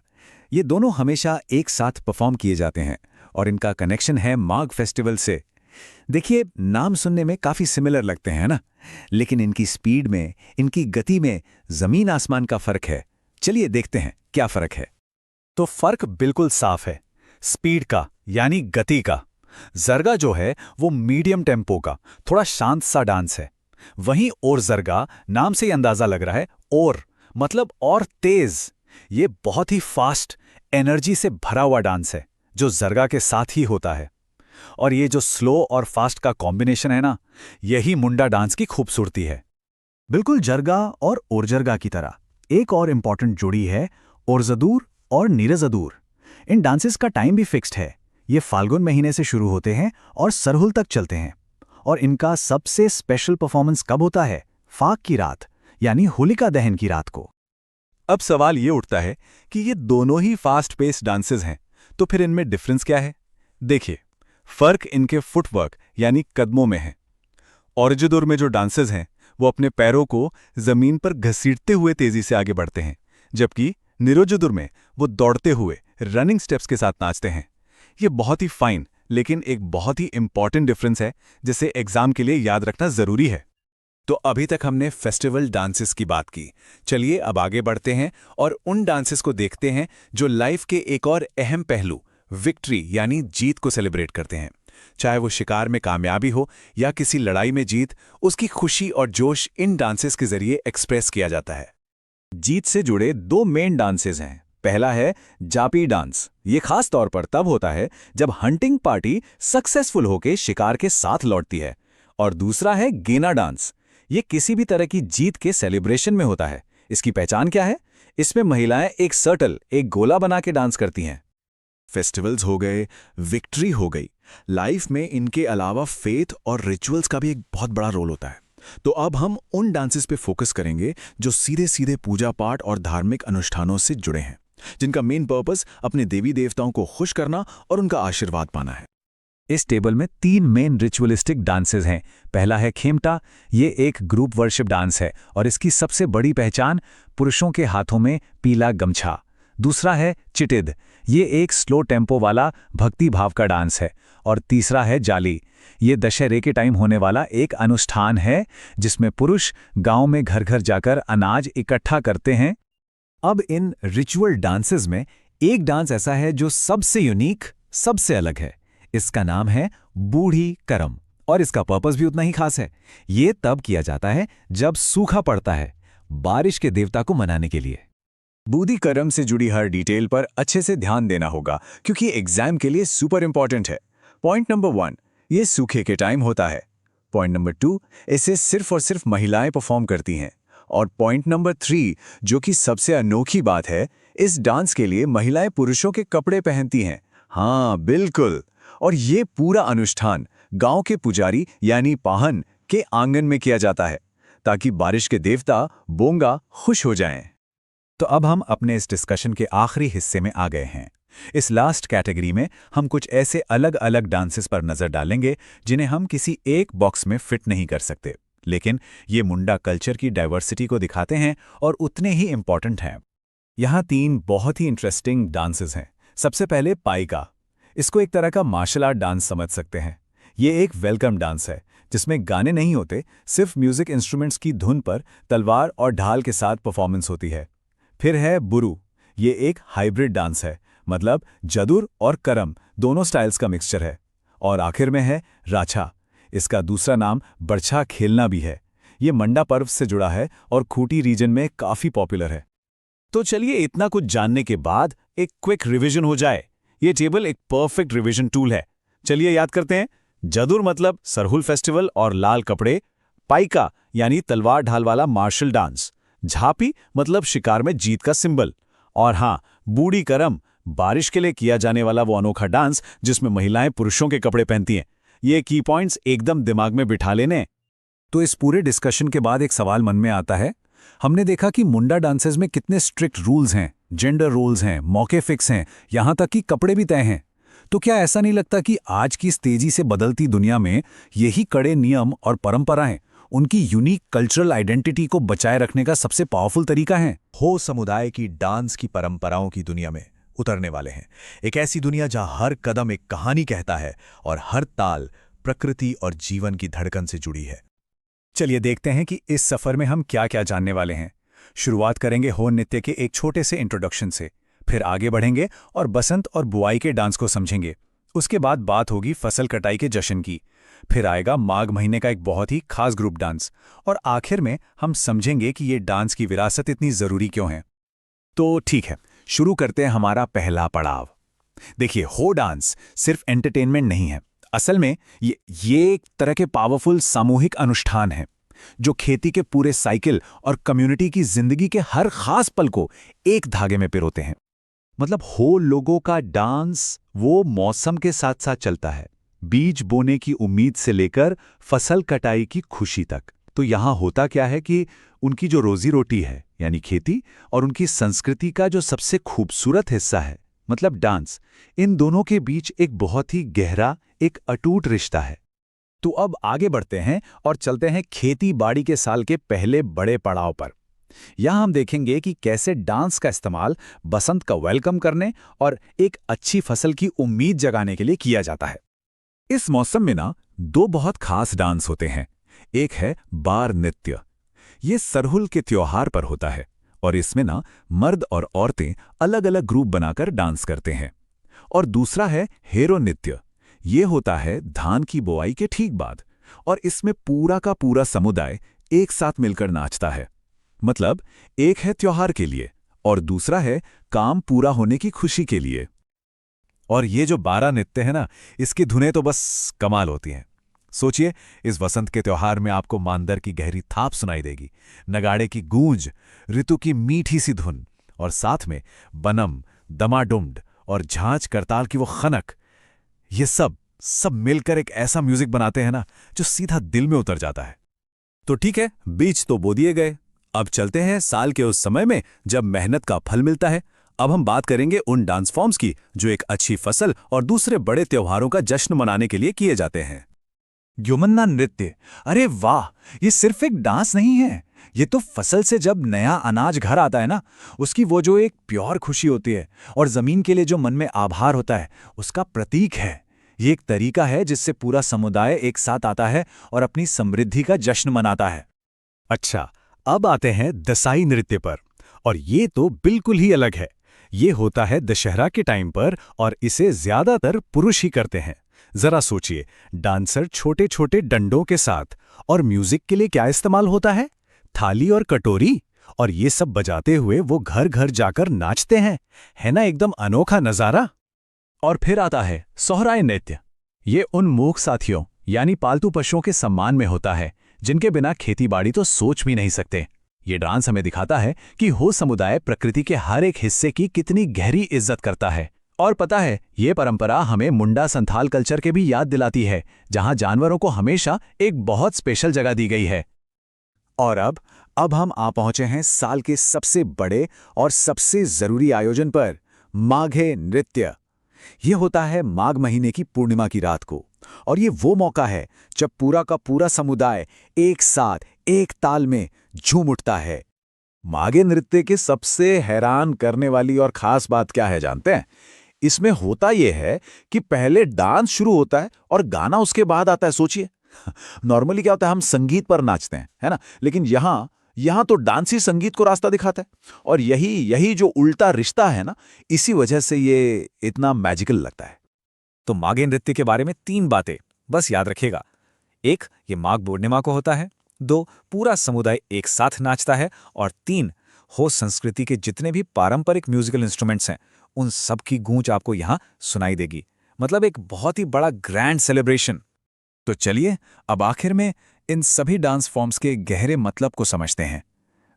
ये दोनों हमेशा एक साथ परफॉर्म किए जाते हैं और इनका कनेक्शन है माघ फेस्टिवल से। देखिए, नाम सुनने में काफी सिमिलर लगते हैं ना, लेकिन इनकी स्पीड में, इनकी गति में जमीन आसमान का फर्क है। चलिए देखते हैं क्या फर्क है। तो फर्क बिल्कुल साफ है, स्पीड का यानी गति का। जरगा जो है वो मीडियम टेम्पो का थोड़ा शांत सा डांस है। वहीं और जरगा, नाम से ही अंदाजा लग रहा है, और मतलब और तेज। ये बहुत ही फास्ट, एनर्जी से भरा हुआ डांस है जो जरगा के साथ ही होता है। और ये जो स्लो और फास्ट का कॉम्बिनेशन है ना, यही मुंडा डांस की खूबसूरती है। बिल्कुल जरगा और ओरजरगा की तरह एक और इम्पॉर्टेंट जोड़ी है ओरजदूर और नीरजदूर। इन डांसेस का टाइम भी फिक्स्ड है। ये फाल्गुन महीने से शुरू होते हैं और सरहुल तक चलते हैं। और इनका सबसे स्पेशल परफॉर्मेंस कब होता है? फाग की रात, यानी होलिका दहन की रात को। अब सवाल ये उठता है कि ये दोनों ही फास्ट पेस डांसेस हैं, तो फिर इनमें डिफरेंस क्या है? देखिए, फर्क इनके फुटवर्क यानी कदमों में है। ओरजदूर में जो डांसेस हैं वो अपने पैरों को जमीन पर घसीटते हुए तेजी से आगे बढ़ते हैं, जबकि नीरजदूर में वो दौड़ते हुए रनिंग स्टेप्स के साथ नाचते हैं। ये बहुत ही फाइन लेकिन एक बहुत ही इंपॉर्टेंट डिफरेंस है जिसे एग्जाम के लिए याद रखना जरूरी है। तो अभी तक हमने फेस्टिवल डांसेस की बात की। चलिए अब आगे बढ़ते हैं और उन डांसेस को देखते हैं जो लाइफ के एक और अहम पहलू, विक्ट्री यानी जीत को सेलिब्रेट करते हैं। चाहे वो शिकार में कामयाबी हो या किसी लड़ाई में जीत, उसकी खुशी और जोश इन डांसेस के जरिए एक्सप्रेस किया जाता है। जीत से जुड़े 2 मेन डांसेस हैं। पहला है जापी डांस। ये खास तौर पर तब होता है जब हंटिंग पार्टी सक्सेसफुल होकर शिकार के साथ लौटती है। और दूसरा है गेना डांस। ये किसी भी तरह की जीत के सेलिब्रेशन में होता है। इसकी पहचान क्या है? इसमें महिलाएं एक सर्कल, एक गोला बना के डांस करती हैं। फेस्टिवल्स हो गए, विक्ट्री हो गई, लाइफ में इनके अलावा फेथ और रिचुअल्स का भी एक बहुत बड़ा रोल होता है। तो अब हम उन डांसेस पे फोकस करेंगे जो सीधे सीधे पूजा पाठ और धार्मिक अनुष्ठानों से जुड़े हैं, जिनका मेन पर्पस अपने देवी देवताओं को खुश करना और उनका आशीर्वाद पाना है। इस टेबल में 3 मेन रिचुअलिस्टिक डांसेस हैं। पहला है खेमटा। ये एक ग्रुप वर्शिप डांस है और इसकी सबसे बड़ी पहचान पुरुषों के हाथों में पीला गमछा। दूसरा है चिटिद। ये एक स्लो टेम्पो वाला भक्ति भाव का डांस है। और तीसरा है जाली। ये दशहरे के टाइम होने वाला एक अनुष्ठान है जिसमें पुरुष गांव में घर घर जाकर अनाज इकट्ठा करते हैं। अब इन रिचुअल डांसेस में एक डांस ऐसा है जो सबसे यूनिक, सबसे अलग है। इसका नाम है बूढ़ी करम और इसका पर्पस भी उतना ही खास है। ये तब किया जाता है जब सूखा पड़ता है, बारिश के देवता को मनाने के लिए। बूढ़ी करम से जुड़ी हर डिटेल पर अच्छे से ध्यान देना होगा क्योंकि एग्जाम के लिए सुपर इंपॉर्टेंट है। पॉइंट नंबर 1, ये सूखे के टाइम होता है। पॉइंट नंबर 2, इसे सिर्फ और सिर्फ महिलाएं परफॉर्म करती हैं। और पॉइंट नंबर 3, जो कि सबसे अनोखी बात है, इस डांस के लिए महिलाएं पुरुषों के कपड़े पहनती हैं। हाँ, बिल्कुल। और ये पूरा अनुष्ठान गांव के पुजारी यानी पाहन के आंगन में किया जाता है ताकि बारिश के देवता बोंगा खुश हो जाएं। तो अब हम अपने इस डिस्कशन के आखिरी हिस्से में आ गए हैं। इस लास्ट कैटेगरी में हम कुछ ऐसे अलग अलग डांसेस पर नजर डालेंगे जिन्हें हम किसी एक बॉक्स में फिट नहीं कर सकते, लेकिन ये मुंडा कल्चर की डाइवर्सिटी को दिखाते हैं और उतने ही इंपॉर्टेंट हैं। यहाँ 3 बहुत ही इंटरेस्टिंग डांसेस हैं। सबसे पहले पाइका। इसको एक तरह का मार्शल आर्ट डांस समझ सकते हैं। ये एक वेलकम डांस है जिसमें गाने नहीं होते, सिर्फ म्यूजिक इंस्ट्रूमेंट्स की धुन पर तलवार और ढाल के साथ परफॉर्मेंस होती है। फिर है बुरु। ये एक हाइब्रिड डांस है, मतलब जदुर और करम दोनों स्टाइल्स का मिक्सचर है। और आखिर में है राछा। इसका दूसरा नाम बरछा खेलना भी है। ये मंडा पर्व से जुड़ा है और खूंटी रीजन में काफी पॉपुलर है। तो चलिए इतना कुछ जानने के बाद एक क्विक रिवीजन हो जाए। ये टेबल एक परफेक्ट रिवीजन टूल है। चलिए याद करते हैं। जदुर मतलब सरहुल फेस्टिवल और लाल कपड़े। पाइका यानी तलवार ढाल वाला मार्शल डांस। झापी मतलब शिकार में जीत का सिंबल। और हाँ, बूढ़ी करम बारिश के लिए किया जाने वाला वो अनोखा डांस जिसमें महिलाएं पुरुषों के कपड़े पहनती हैं, ये की पॉइंट्स एकदम दिमाग में बिठा लेने। तो इस पूरे डिस्कशन के बाद एक सवाल मन में आता है। हमने देखा कि मुंडा डांसेस में कितने स्ट्रिक्ट रूल्स हैं, जेंडर रोल्स हैं, मौके फिक्स हैं, यहां तक कि कपड़े भी तय हैं। तो क्या ऐसा नहीं लगता कि आज की इस तेजी से बदलती दुनिया में यही कड़े नियम और परंपराएं उनकी यूनिक कल्चरल आइडेंटिटी को बचाए रखने का सबसे पावरफुल तरीका है? हो समुदाय की डांस की परंपराओं की दुनिया में उतरने वाले हैं, एक ऐसी दुनिया जहां हर कदम एक कहानी कहता है और हर ताल प्रकृति और जीवन की धड़कन से जुड़ी है। चलिए देखते हैं कि इस सफर में हम क्या क्या जानने वाले हैं। शुरुआत करेंगे हो नृत्य के एक छोटे से इंट्रोडक्शन से, फिर आगे बढ़ेंगे और बसंत और बुआई के डांस को समझेंगे। उसके बाद बात होगी फसल कटाई के जश्न की, फिर आएगा माघ महीने का एक बहुत ही खास ग्रुप डांस, और आखिर में हम समझेंगे कि ये डांस की विरासत इतनी जरूरी क्यों है। तो ठीक है, शुरू करते हैं हमारा पहला पड़ाव। देखिए, हो डांस सिर्फ एंटरटेनमेंट नहीं है, असल में ये एक तरह के पावरफुल सामूहिक अनुष्ठान है जो खेती के पूरे साइकिल और कम्युनिटी की जिंदगी के हर खास पल को एक धागे में पिरोते हैं। मतलब हो लोगों का डांस वो मौसम के साथ साथ चलता है, बीज बोने की उम्मीद से लेकर फसल कटाई की खुशी तक। तो यहाँ होता क्या है कि उनकी जो रोजी रोटी है यानी खेती और उनकी संस्कृति का जो सबसे खूबसूरत हिस्सा है मतलब डांस, इन दोनों के बीच एक बहुत ही गहरा, एक अटूट रिश्ता है। तो अब आगे बढ़ते हैं और चलते हैं खेती बाड़ी के साल के पहले बड़े पड़ाव पर। यहां हम देखेंगे कि कैसे डांस का इस्तेमाल बसंत का वेलकम करने और एक अच्छी फसल की उम्मीद जगाने के लिए किया जाता है। इस मौसम में ना दो बहुत खास डांस होते हैं। एक है बार नृत्य, ये सरहुल के त्योहार पर होता है और इसमें ना मर्द और औरतें अलग अलग ग्रुप बनाकर डांस करते हैं। और दूसरा है हेरो नृत्य, ये होता है धान की बुआई के ठीक बाद और इसमें पूरा का पूरा समुदाय एक साथ मिलकर नाचता है। मतलब एक है त्योहार के लिए और दूसरा है काम पूरा होने की खुशी के लिए। और ये जो 12 नृत्य है ना, इसकी धुनें तो बस कमाल होती हैं। सोचिए, इस वसंत के त्योहार में आपको मांदर की गहरी थाप सुनाई देगी, नगाड़े की गूंज, ऋतु की मीठी सी धुन और साथ में बनम, दमाडुम्ड और झांझ करताल की वो खनक। ये सब मिलकर एक ऐसा म्यूजिक बनाते हैं ना जो सीधा दिल में उतर जाता है। तो ठीक है, बीज तो बो दिए गए, अब चलते हैं साल के उस समय में जब मेहनत का फल मिलता है। अब हम बात करेंगे उन डांस फॉर्म्स की जो एक अच्छी फसल और दूसरे बड़े त्योहारों का जश्न मनाने के लिए किए जाते हैं। यमुना नृत्य, अरे वाह, ये सिर्फ एक डांस नहीं है, ये तो फसल से जब नया अनाज घर आता है ना, उसकी वो जो एक प्योर खुशी होती है और जमीन के लिए जो मन में आभार होता है, उसका प्रतीक है। ये एक तरीका है जिससे पूरा समुदाय एक साथ आता है और अपनी समृद्धि का जश्न मनाता है। अच्छा, अब आते हैं दसाई नृत्य पर, और ये तो बिल्कुल ही अलग है। ये होता है दशहरा के टाइम पर और इसे ज्यादातर पुरुष ही करते हैं। जरा सोचिए, डांसर छोटे छोटे डंडों के साथ, और म्यूजिक के लिए क्या इस्तेमाल होता है? थाली और कटोरी, और ये सब बजाते हुए वो घर घर जाकर नाचते हैं। है ना एकदम अनोखा नजारा। और फिर आता है सोहराय नृत्य। ये उन मूक साथियों यानी पालतू पशुओं के सम्मान में होता है जिनके बिना खेतीबाड़ी तो सोच भी नहीं सकते। ये डांस हमें दिखाता है कि हो समुदाय प्रकृति के हर एक हिस्से की कितनी गहरी इज्जत करता है। और पता है, ये परंपरा हमें मुंडा संथाल कल्चर के भी याद दिलाती है, जहां जानवरों को हमेशा एक बहुत स्पेशल जगह दी गई है। और अब हम आ पहुंचे हैं साल के सबसे बड़े और सबसे जरूरी आयोजन पर, माघे नृत्य। ये होता है माघ महीने की पूर्णिमा की रात को, और ये वो मौका है जब पूरा का पूरा समुदाय एक साथ एक ताल में झूम उठता है। माघे नृत्य के सबसे हैरान करने वाली और खास बात क्या है जानते हैं? इसमें होता यह है कि पहले डांस शुरू होता है और गाना उसके बाद आता है। सोचिए, नॉर्मली क्या होता है, हम संगीत पर नाचते हैं, है ना, लेकिन यहां तो डांस ही संगीत को रास्ता दिखाता है। और यही जो उल्टा रिश्ता है ना, इसी वजह से ये इतना मैजिकल लगता है। तो माघे नृत्य के बारे में 3 बातें बस याद रखिएगा। 1, ये माघ पूर्णिमा को होता है। 2, पूरा समुदाय एक साथ नाचता है। और 3, हो संस्कृति के जितने भी पारंपरिक म्यूजिकल इंस्ट्रूमेंट्स हैं, उन सब की गूंज आपको यहां सुनाई देगी। मतलब एक बहुत ही बड़ा ग्रैंड सेलिब्रेशन। तो चलिए अब आखिर में इन सभी डांस फॉर्म्स के गहरे मतलब को समझते हैं।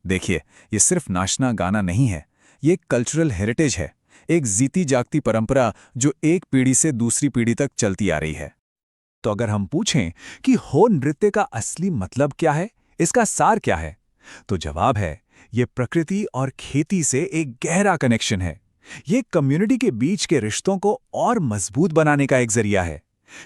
देखिए, ये सिर्फ नाचना गाना नहीं है, ये एक कल्चरल हेरिटेज है। एक जीती जागती परंपरा जो एक पीढ़ी से दूसरी पीढ़ी तक चलती आ रही है। तो अगर हम पूछें कि हो नृत्य का असली मतलब क्या है, इसका सार क्या है, तो जवाब है ये प्रकृति और खेती से एक गहरा कनेक्शन है। ये कम्युनिटी के बीच के रिश्तों को और मजबूत बनाने का एक जरिया है।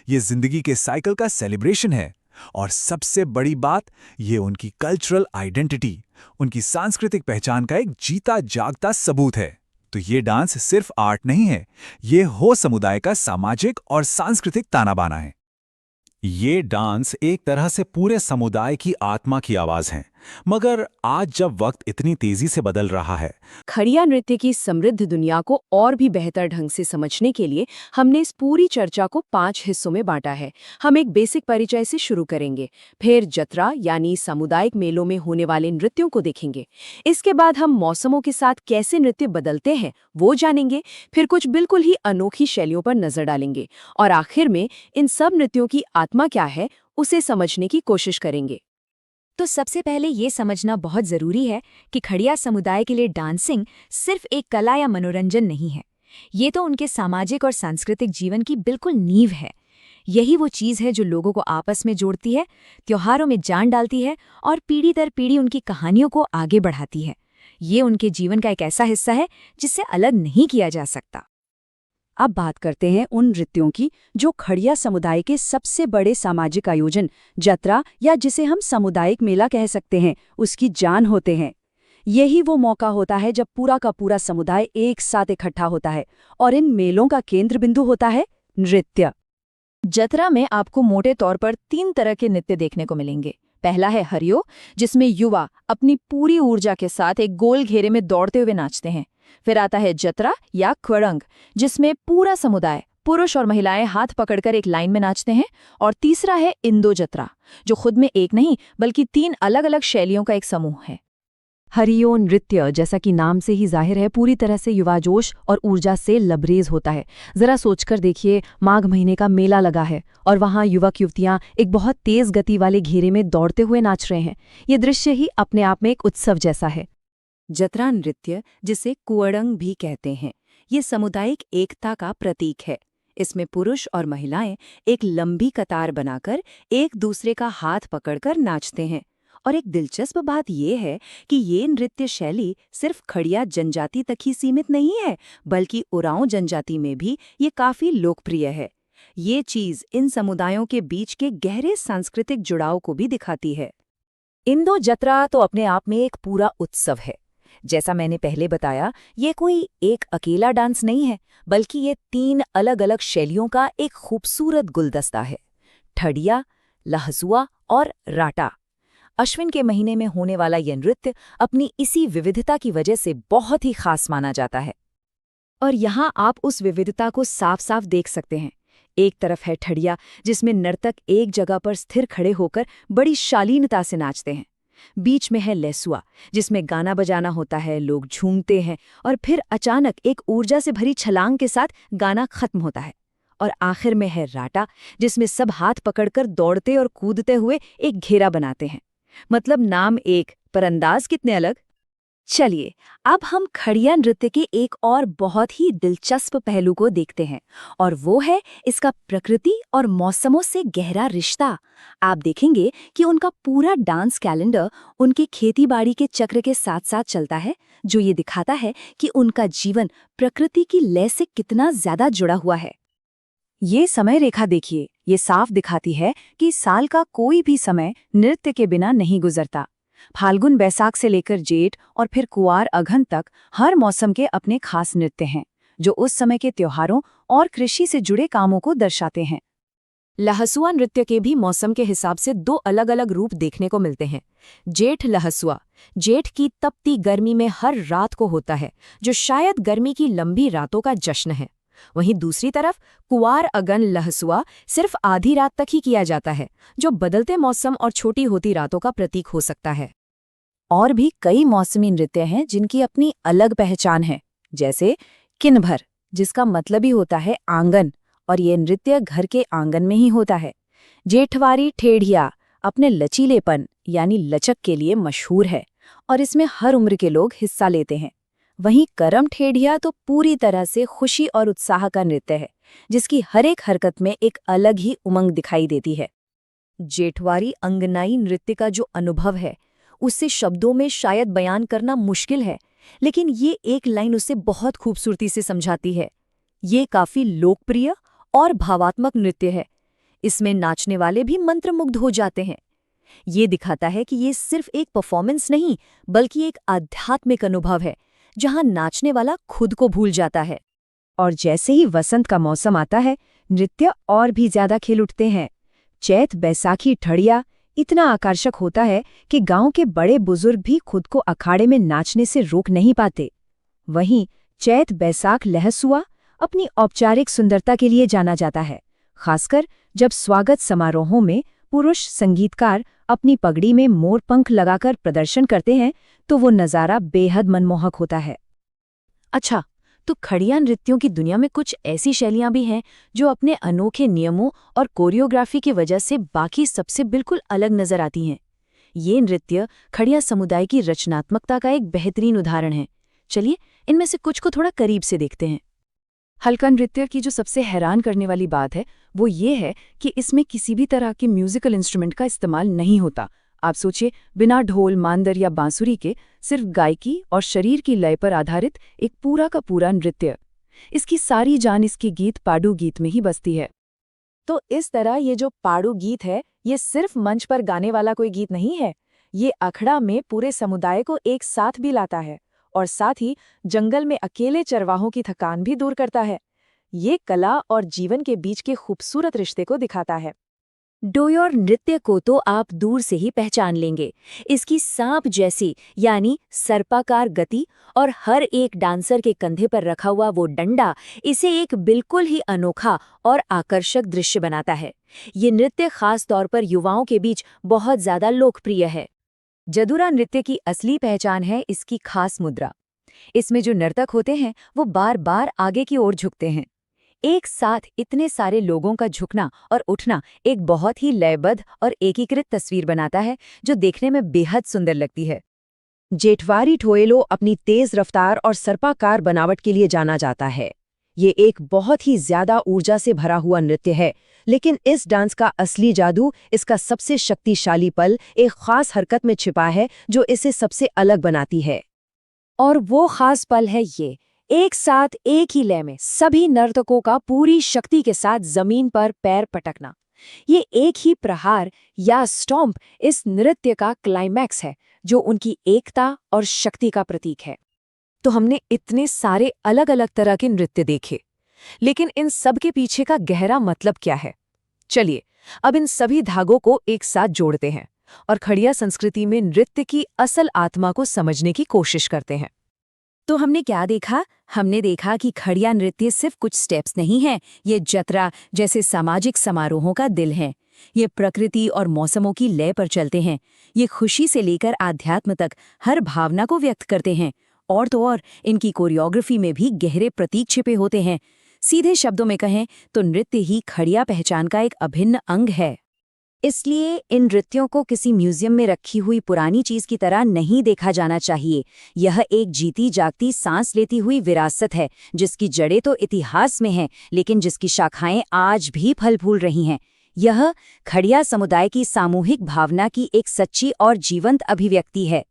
ये जिंदगी के साइकिल का सेलिब्रेशन है और सबसे बड़ी बात, ये उनकी कल्चरल आइडेंटिटी, उनकी सांस्कृतिक पहचान का एक जीता जागता सबूत है। तो ये डांस सिर्फ आर्ट नहीं है, ये हो समुदाय का सामाजिक और सांस्कृतिक ताना बाना है। ये डांस एक तरह से पूरे समुदाय की आत्मा की आवाज है। मगर आज जब वक्त इतनी तेजी से बदल रहा है, खड़िया नृत्य की समृद्ध दुनिया को और भी बेहतर ढंग से समझने के लिए हमने इस पूरी चर्चा को 5 हिस्सों में बांटा है। हम एक बेसिक परिचय से शुरू करेंगे, फिर जत्रा यानी सामुदायिक मेलों में होने वाले नृत्यों को देखेंगे। इसके बाद हम मौसमों के साथ कैसे नृत्य बदलते हैं वो जानेंगे, फिर कुछ बिल्कुल ही अनोखी शैलियों पर नजर डालेंगे और आखिर में इन सब नृत्यों की आत्मा क्या है उसे समझने की कोशिश करेंगे। तो सबसे पहले ये समझना बहुत जरूरी है कि खड़िया समुदाय के लिए डांसिंग सिर्फ एक कला या मनोरंजन नहीं है। ये तो उनके सामाजिक और सांस्कृतिक जीवन की बिल्कुल नींव है। यही वो चीज़ है जो लोगों को आपस में जोड़ती है, त्योहारों में जान डालती है और पीढ़ी दर पीढ़ी उनकी कहानियों को आगे बढ़ाती है। ये उनके जीवन का एक ऐसा हिस्सा है जिससे अलग नहीं किया जा सकता। अब बात करते हैं उन नृत्यों की जो खड़िया समुदाय के सबसे बड़े सामाजिक आयोजन जत्रा या जिसे हम सामुदायिक मेला कह सकते हैं उसकी जान होते हैं। यही वो मौका होता है जब पूरा का पूरा समुदाय एक साथ इकट्ठा होता है और इन मेलों का केंद्र बिंदु होता है नृत्य। जत्रा में आपको मोटे तौर पर 3 तरह के नृत्य देखने को मिलेंगे। पहला है हरियो, जिसमें युवा अपनी पूरी ऊर्जा के साथ एक गोल घेरे में दौड़ते हुए नाचते हैं। फिर आता है जत्रा या क्वड़ंग, जिसमें पूरा समुदाय पुरुष और महिलाएं हाथ पकड़कर एक लाइन में नाचते हैं। और तीसरा है इंदो जत्रा, जो खुद में एक नहीं बल्कि 3 अलग अलग शैलियों का एक समूह है। हरियो नृत्य, जैसा कि नाम से ही जाहिर है, पूरी तरह से युवाजोश और ऊर्जा से लबरेज होता है। जरा सोचकर देखिए, माघ महीने का मेला लगा है और वहाँ युवक युवतियाँ एक बहुत तेज गति वाले घेरे में दौड़ते हुए नाच रहे हैं। ये दृश्य ही अपने आप में एक उत्सव जैसा है। जत्रा नृत्य, जिसे कुअड़ंग भी कहते हैं, ये सामुदायिक एकता का प्रतीक है। इसमें पुरुष और महिलाएं एक लंबी कतार बनाकर एक दूसरे का हाथ पकड़कर नाचते हैं। और एक दिलचस्प बात यह है कि ये नृत्य शैली सिर्फ खड़िया जनजाति तक ही सीमित नहीं है, बल्कि उरांव जनजाति में भी ये काफी लोकप्रिय है। ये चीज इन समुदायों के बीच के गहरे सांस्कृतिक जुड़ाव को भी दिखाती है। इंदो जत्रा तो अपने आप में एक पूरा उत्सव है। जैसा मैंने पहले बताया, ये कोई एक अकेला डांस नहीं है, बल्कि ये 3 अलग अलग शैलियों का एक खूबसूरत गुलदस्ता है। ठड़िया, लहसुआ और राटा। अश्विन के महीने में होने वाला यह नृत्य अपनी इसी विविधता की वजह से बहुत ही खास माना जाता है। और यहाँ आप उस विविधता को साफ साफ देख सकते हैं। एक तरफ है ठड़िया, जिसमें नर्तक एक जगह पर स्थिर खड़े होकर बड़ी शालीनता से नाचते हैं। बीच में है लहसुआ, जिसमें गाना बजाना होता है, लोग झूमते हैं और फिर अचानक एक ऊर्जा से भरी छलांग के साथ गाना खत्म होता है। और आखिर में है राटा, जिसमें सब हाथ पकड़कर दौड़ते और कूदते हुए एक घेरा बनाते हैं। मतलब नाम एक, पर अंदाज कितने अलग। चलिए, अब हम खड़िया नृत्य के एक और बहुत ही दिलचस्प पहलू को देखते हैं, और वो है इसका प्रकृति और मौसमों से गहरा रिश्ता। आप देखेंगे कि उनका पूरा डांस कैलेंडर उनके खेतीबाड़ी के चक्र के साथ साथ चलता है, जो ये दिखाता है कि उनका जीवन प्रकृति की लय से कितना ज्यादा जुड़ा हुआ है। ये समय रेखा देखिए, ये साफ दिखाती है कि साल का कोई भी समय नृत्य के बिना नहीं गुजरता। फाल्गुन बैसाख से लेकर जेठ और फिर कुआर अघन तक हर मौसम के अपने खास नृत्य हैं, जो उस समय के त्योहारों और कृषि से जुड़े कामों को दर्शाते हैं। लहसुआ नृत्य के भी मौसम के हिसाब से 2 अलग अलग रूप देखने को मिलते हैं। जेठ लहसुआ जेठ की तपती गर्मी में हर रात को होता है, जो शायद गर्मी की लंबी रातों का जश्न है। वहीं दूसरी तरफ कुआर अगन लहसुआ सिर्फ आधी रात तक ही किया जाता है, जो बदलते मौसम और छोटी होती रातों का प्रतीक हो सकता है। और भी कई मौसमी नृत्य हैं जिनकी अपनी अलग पहचान है, जैसे किन्भर, जिसका मतलब ही होता है आंगन, और ये नृत्य घर के आंगन में ही होता है। जेठवारी ठेढ़िया अपने लचीलेपन यानी लचक के लिए मशहूर है, और इसमें हर उम्र के लोग हिस्सा लेते हैं। वहीं करम ठेढ़िया तो पूरी तरह से खुशी और उत्साह का नृत्य है, जिसकी हर एक हरकत में एक अलग ही उमंग दिखाई देती है। जेठवारी अंगनाई नृत्य का जो अनुभव है, उससे शब्दों में शायद बयान करना मुश्किल है, लेकिन ये एक लाइन उसे बहुत खूबसूरती से समझाती है। ये काफी लोकप्रिय और भावात्मक नृत्य है। इसमें नाचने वाले भी मंत्रमुग्ध हो जाते हैं। ये दिखाता है कि ये सिर्फ एक परफॉर्मेंस नहीं, बल्कि एक आध्यात्मिक अनुभव है, जहां नाचने वाला खुद को भूल जाता है। और जैसे ही वसंत का मौसम आता है, नृत्य और भी ज्यादा खिल उठते हैं। चैत बैसाखी ठड़िया इतना आकर्षक होता है कि गांव के बड़े बुजुर्ग भी खुद को अखाड़े में नाचने से रोक नहीं पाते। वहीं चैत बैसाख लहसुआ अपनी औपचारिक सुंदरता के लिए जाना जाता है, खासकर जब स्वागत समारोहों में पुरुष संगीतकार अपनी पगड़ी में मोर पंख लगाकर प्रदर्शन करते हैं, तो वो नज़ारा बेहद मनमोहक होता है। अच्छा, तो खड़िया नृत्यों की दुनिया में कुछ ऐसी शैलियां भी हैं जो अपने अनोखे नियमों और कोरियोग्राफी की वजह से बाकी सबसे बिल्कुल अलग नजर आती हैं। ये नृत्य खड़िया समुदाय की रचनात्मकता का एक बेहतरीन उदाहरण है। चलिए इनमें से कुछ को थोड़ा करीब से देखते हैं। हल्का नृत्य की जो सबसे हैरान करने वाली बात है, वो ये है कि इसमें किसी भी तरह के म्यूजिकल इंस्ट्रूमेंट का इस्तेमाल नहीं होता। आप सोचिए, बिना ढोल, मांदर या बांसुरी के सिर्फ गायकी और शरीर की लय पर आधारित एक पूरा का पूरा नृत्य। इसकी सारी जान इसके गीत पाडू गीत में ही बसती है। तो इस तरह ये जो पाडू गीत है, ये सिर्फ मंच पर गाने वाला कोई गीत नहीं है। ये अखड़ा में पूरे समुदाय को एक साथ भी लाता है और साथ ही जंगल में अकेले चरवाहों की थकान भी दूर करता है। ये कला और जीवन के बीच के खूबसूरत रिश्ते को दिखाता है। डोयोर नृत्य को तो आप दूर से ही पहचान लेंगे। इसकी सांप जैसी यानी सर्पाकार गति और हर एक डांसर के कंधे पर रखा हुआ वो डंडा इसे एक बिल्कुल ही अनोखा और आकर्षक दृश्य बनाता है। ये नृत्य खास तौर पर युवाओं के बीच बहुत ज्यादा लोकप्रिय है। जदुरा नृत्य की असली पहचान है इसकी खास मुद्रा। इसमें जो नर्तक होते हैं वो बार बार आगे की ओर झुकते हैं। एक साथ इतने सारे लोगों का झुकना और उठना एक बहुत ही लयबद्ध और एकीकृत तस्वीर बनाता है, जो देखने में बेहद सुंदर लगती है। जेठवारी ठोएलो अपनी तेज रफ्तार और सर्पाकार बनावट के लिए जाना जाता है। ये एक बहुत ही ज्यादा ऊर्जा से भरा हुआ नृत्य है, लेकिन इस डांस का असली जादू, इसका सबसे शक्तिशाली पल एक खास हरकत में छिपा है जो इसे सबसे अलग बनाती है। और वो खास पल है ये, एक साथ एक ही लय में सभी नर्तकों का पूरी शक्ति के साथ जमीन पर पैर पटकना। ये एक ही प्रहार या स्टॉम्प इस नृत्य का क्लाइमैक्स है, जो उनकी एकता और शक्ति का प्रतीक है। तो हमने इतने सारे अलग अलग तरह के नृत्य देखे, लेकिन इन सब के पीछे का गहरा मतलब क्या है? चलिए अब इन सभी धागों को एक साथ जोड़ते हैं और खड़िया संस्कृति में नृत्य की असल आत्मा को समझने की कोशिश करते हैं। तो हमने क्या देखा? हमने देखा कि खड़िया नृत्य सिर्फ कुछ स्टेप्स नहीं है, ये जतरा जैसे सामाजिक समारोहों का दिल है। ये प्रकृति और मौसमों की लय पर चलते हैं। ये खुशी से लेकर आध्यात्म तक हर भावना को व्यक्त करते हैं। और तो और इनकी कोरियोग्राफी में भी गहरे प्रतीक छिपे होते हैं। सीधे शब्दों में कहें तो नृत्य ही खड़िया पहचान का एक अभिन्न अंग है। इसलिए इन नृत्यों को किसी म्यूजियम में रखी हुई पुरानी चीज की तरह नहीं देखा जाना चाहिए। यह एक जीती जागती सांस लेती हुई विरासत है, जिसकी जड़ें तो इतिहास में हैं, लेकिन जिसकी शाखाएं आज भी फल फूल रही हैं। यह खड़िया समुदाय की सामूहिक भावना की एक सच्ची और जीवंत अभिव्यक्ति है।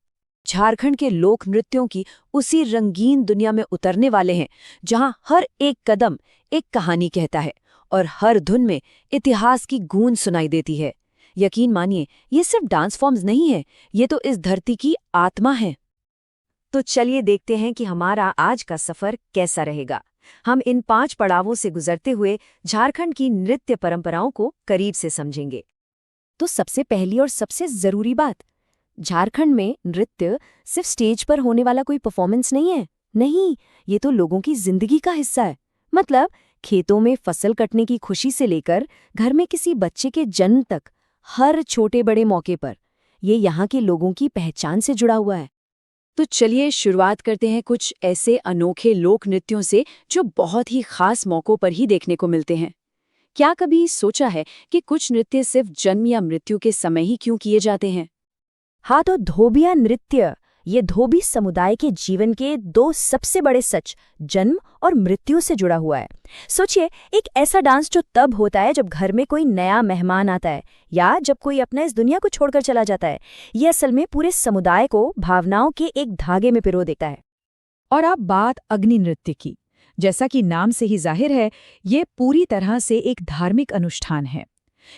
झारखंड के लोक नृत्यों की उसी रंगीन दुनिया में उतरने वाले हैं, जहां हर एक कदम एक कहानी कहता है और हर धुन में इतिहास की गूंज सुनाई देती है। यकीन मानिए, ये सिर्फ डांस फॉर्म्स नहीं है, ये तो इस धरती की आत्मा है। तो चलिए देखते हैं कि हमारा आज का सफर कैसा रहेगा। हम इन 5 पड़ावों से गुजरते हुए झारखंड की नृत्य परंपराओं को करीब से समझेंगे। तो सबसे पहली और सबसे जरूरी बात, झारखंड में नृत्य सिर्फ स्टेज पर होने वाला कोई परफॉर्मेंस नहीं है। नहीं, ये तो लोगों की जिंदगी का हिस्सा है। मतलब खेतों में फसल कटने की खुशी से लेकर घर में किसी बच्चे के जन्म तक, हर छोटे बड़े मौके पर ये यहाँ के लोगों की पहचान से जुड़ा हुआ है। तो चलिए शुरुआत करते हैं कुछ ऐसे अनोखे लोक नृत्यों से जो बहुत ही खास मौकों पर ही देखने को मिलते हैं। क्या कभी सोचा है कि कुछ नृत्य सिर्फ जन्म या मृत्यु के समय ही क्यों किए जाते हैं? हाँ, तो धोबिया नृत्य ये धोबी समुदाय के जीवन के दो सबसे बड़े सच, जन्म और मृत्यु से जुड़ा हुआ है। सोचिए, एक ऐसा डांस जो तब होता है जब घर में कोई नया मेहमान आता है या जब कोई अपना इस दुनिया को छोड़कर चला जाता है। ये असल में पूरे समुदाय को भावनाओं के एक धागे में पिरो देता है। और अब बात अग्नि नृत्य की। जैसा कि नाम से ही जाहिर है, ये पूरी तरह से एक धार्मिक अनुष्ठान है।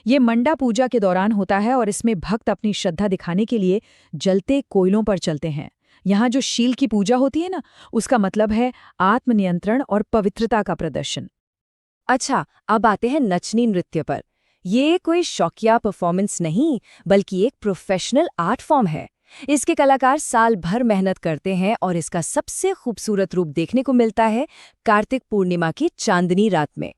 ये मंडा पूजा के दौरान होता है और इसमें भक्त अपनी श्रद्धा दिखाने के लिए जलते कोयलों पर चलते हैं। यहाँ जो शील की पूजा होती है ना, उसका मतलब है आत्मनियंत्रण और पवित्रता का प्रदर्शन। अच्छा, अब आते हैं नचनी नृत्य पर। ये कोई शौकिया परफॉर्मेंस नहीं, बल्कि एक प्रोफेशनल आर्ट फॉर्म है। इसके कलाकार साल भर मेहनत करते हैं और इसका सबसे खूबसूरत रूप देखने को मिलता है कार्तिक पूर्णिमा की चांदनी रात में।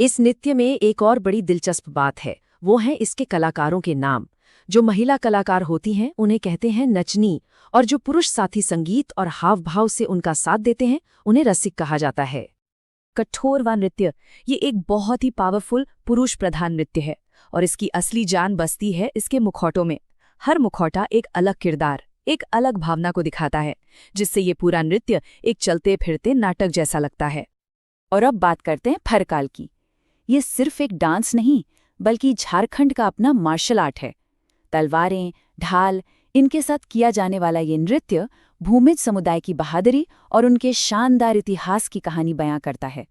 इस नृत्य में एक और बड़ी दिलचस्प बात है, वो है इसके कलाकारों के नाम। जो महिला कलाकार होती हैं उन्हें कहते हैं नचनी, और जो पुरुष साथी संगीत और हाव भाव से उनका साथ देते हैं उन्हें रसिक कहा जाता है। कठोरवा नृत्य ये एक बहुत ही पावरफुल पुरुष प्रधान नृत्य है और इसकी असली जान बसती है इसके मुखौटों में। हर मुखौटा एक अलग किरदार, एक अलग भावना को दिखाता है, जिससे ये पूरा नृत्य एक चलते फिरते नाटक जैसा लगता है। और अब बात करते हैं फरकाल की। ये सिर्फ एक डांस नहीं, बल्कि झारखंड का अपना मार्शल आर्ट है। तलवारें, ढाल, इनके साथ किया जाने वाला ये नृत्य भूमिज समुदाय की बहादुरी और उनके शानदार इतिहास की कहानी बयां करता है।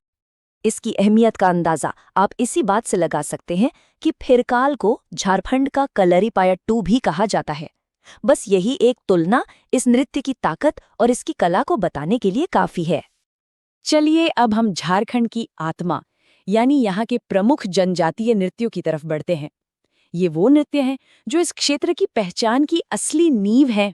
इसकी अहमियत का अंदाजा आप इसी बात से लगा सकते हैं कि फिरकाल को झारखंड का कलरीपायट्टू भी कहा जाता है। बस यही एक तुलना इस नृत्य की ताकत और इसकी कला को बताने के लिए काफी है। चलिए अब हम झारखंड की आत्मा यानी यहाँ के प्रमुख जनजातीय नृत्यों की तरफ बढ़ते हैं। ये वो नृत्य हैं जो इस क्षेत्र की पहचान की असली नींव है।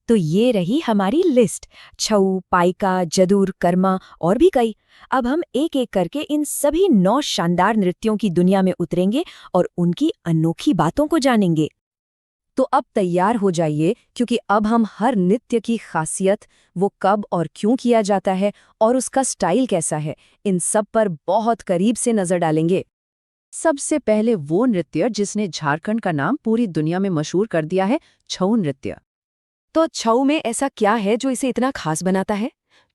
तो ये रही हमारी लिस्ट, छऊ, पाइका, जदूर, कर्मा और भी कई। अब हम एक एक करके इन सभी 9 शानदार नृत्यों की दुनिया में उतरेंगे और उनकी अनोखी बातों को जानेंगे। तो अब तैयार हो जाइए, क्योंकि अब हम हर नृत्य की खासियत, वो कब और क्यों किया जाता है और उसका स्टाइल कैसा है, इन सब पर बहुत करीब से नजर डालेंगे। सबसे पहले वो नृत्य जिसने झारखंड का नाम पूरी दुनिया में मशहूर कर दिया है, छऊ नृत्य। तो छऊ में ऐसा क्या है जो इसे इतना खास बनाता है?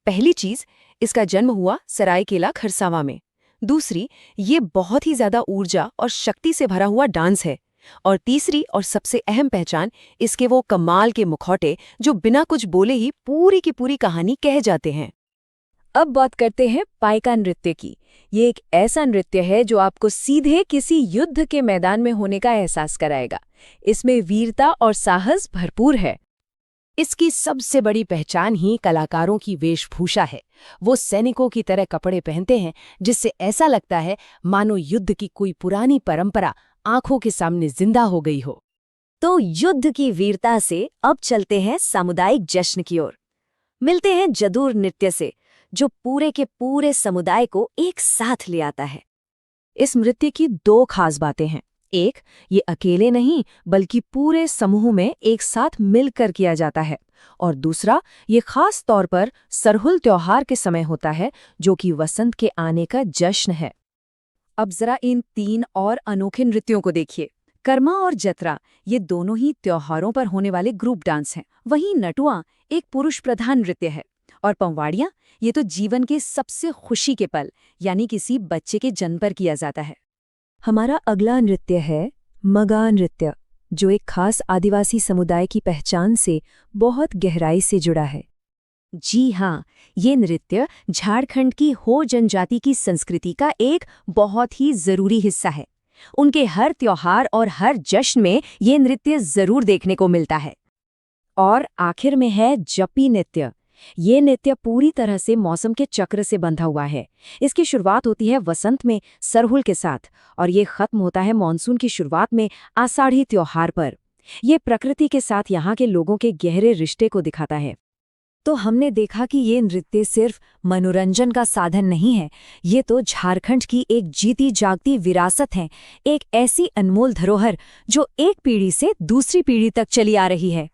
पहली चीज, इसका जन्म हुआ सरायकेला खरसावा में। दूसरी, ये बहुत ही ज्यादा ऊर्जा और शक्ति से भरा हुआ डांस है। और तीसरी और सबसे अहम पहचान, इसके वो कमाल के मुखौटे जो बिना कुछ बोले ही पूरी की पूरी कहानी कह जाते हैं। अब बात करते हैं पाइका नृत्य की। ये एक ऐसा नृत्य है जो आपको सीधे किसी युद्ध के मैदान में होने का एहसास कराएगा। इसमें वीरता और साहस भरपूर है। इसकी सबसे बड़ी पहचान ही कलाकारों की वेशभूषा है। वो सैनिकों की तरह कपड़े पहनते हैं, जिससे ऐसा लगता है मानो युद्ध की कोई पुरानी परंपरा आंखों के सामने जिंदा हो गई हो। तो युद्ध की वीरता से अब चलते हैं सामुदायिक जश्न की ओर। मिलते हैं जदूर नृत्य से, जो पूरे के पूरे समुदाय को एक साथ ले आता है। इस नृत्य की 2 खास बातें हैं। एक, ये अकेले नहीं बल्कि पूरे समूह में एक साथ मिलकर किया जाता है। और दूसरा, ये खास तौर पर सरहुल त्योहार के समय होता है, जो कि वसंत के आने का जश्न है। अब जरा इन 3 और अनोखे नृत्यों को देखिए। कर्मा और जतरा, ये दोनों ही त्योहारों पर होने वाले ग्रुप डांस हैं। वहीं नटुआ एक पुरुष प्रधान नृत्य है। और पंवाड़ियाँ, ये तो जीवन के सबसे खुशी के पल यानी किसी बच्चे के जन्म पर किया जाता है। हमारा अगला नृत्य है मगा नृत्य, जो एक खास आदिवासी समुदाय की पहचान से बहुत गहराई से जुड़ा है। जी हाँ, ये नृत्य झारखंड की हो जनजाति की संस्कृति का एक बहुत ही जरूरी हिस्सा है। उनके हर त्योहार और हर जश्न में ये नृत्य जरूर देखने को मिलता है। और आखिर में है जपी नृत्य। ये नृत्य पूरी तरह से मौसम के चक्र से बंधा हुआ है। इसकी शुरुआत होती है वसंत में सरहुल के साथ और ये खत्म होता है मानसून की शुरुआत में आषाढ़ी त्योहार पर। ये प्रकृति के साथ यहाँ के लोगों के गहरे रिश्ते को दिखाता है। तो हमने देखा कि ये नृत्य सिर्फ मनोरंजन का साधन नहीं है, ये तो झारखंड की एक जीती जागती विरासत है, एक ऐसी अनमोल धरोहर जो एक पीढ़ी से दूसरी पीढ़ी तक चली आ रही है।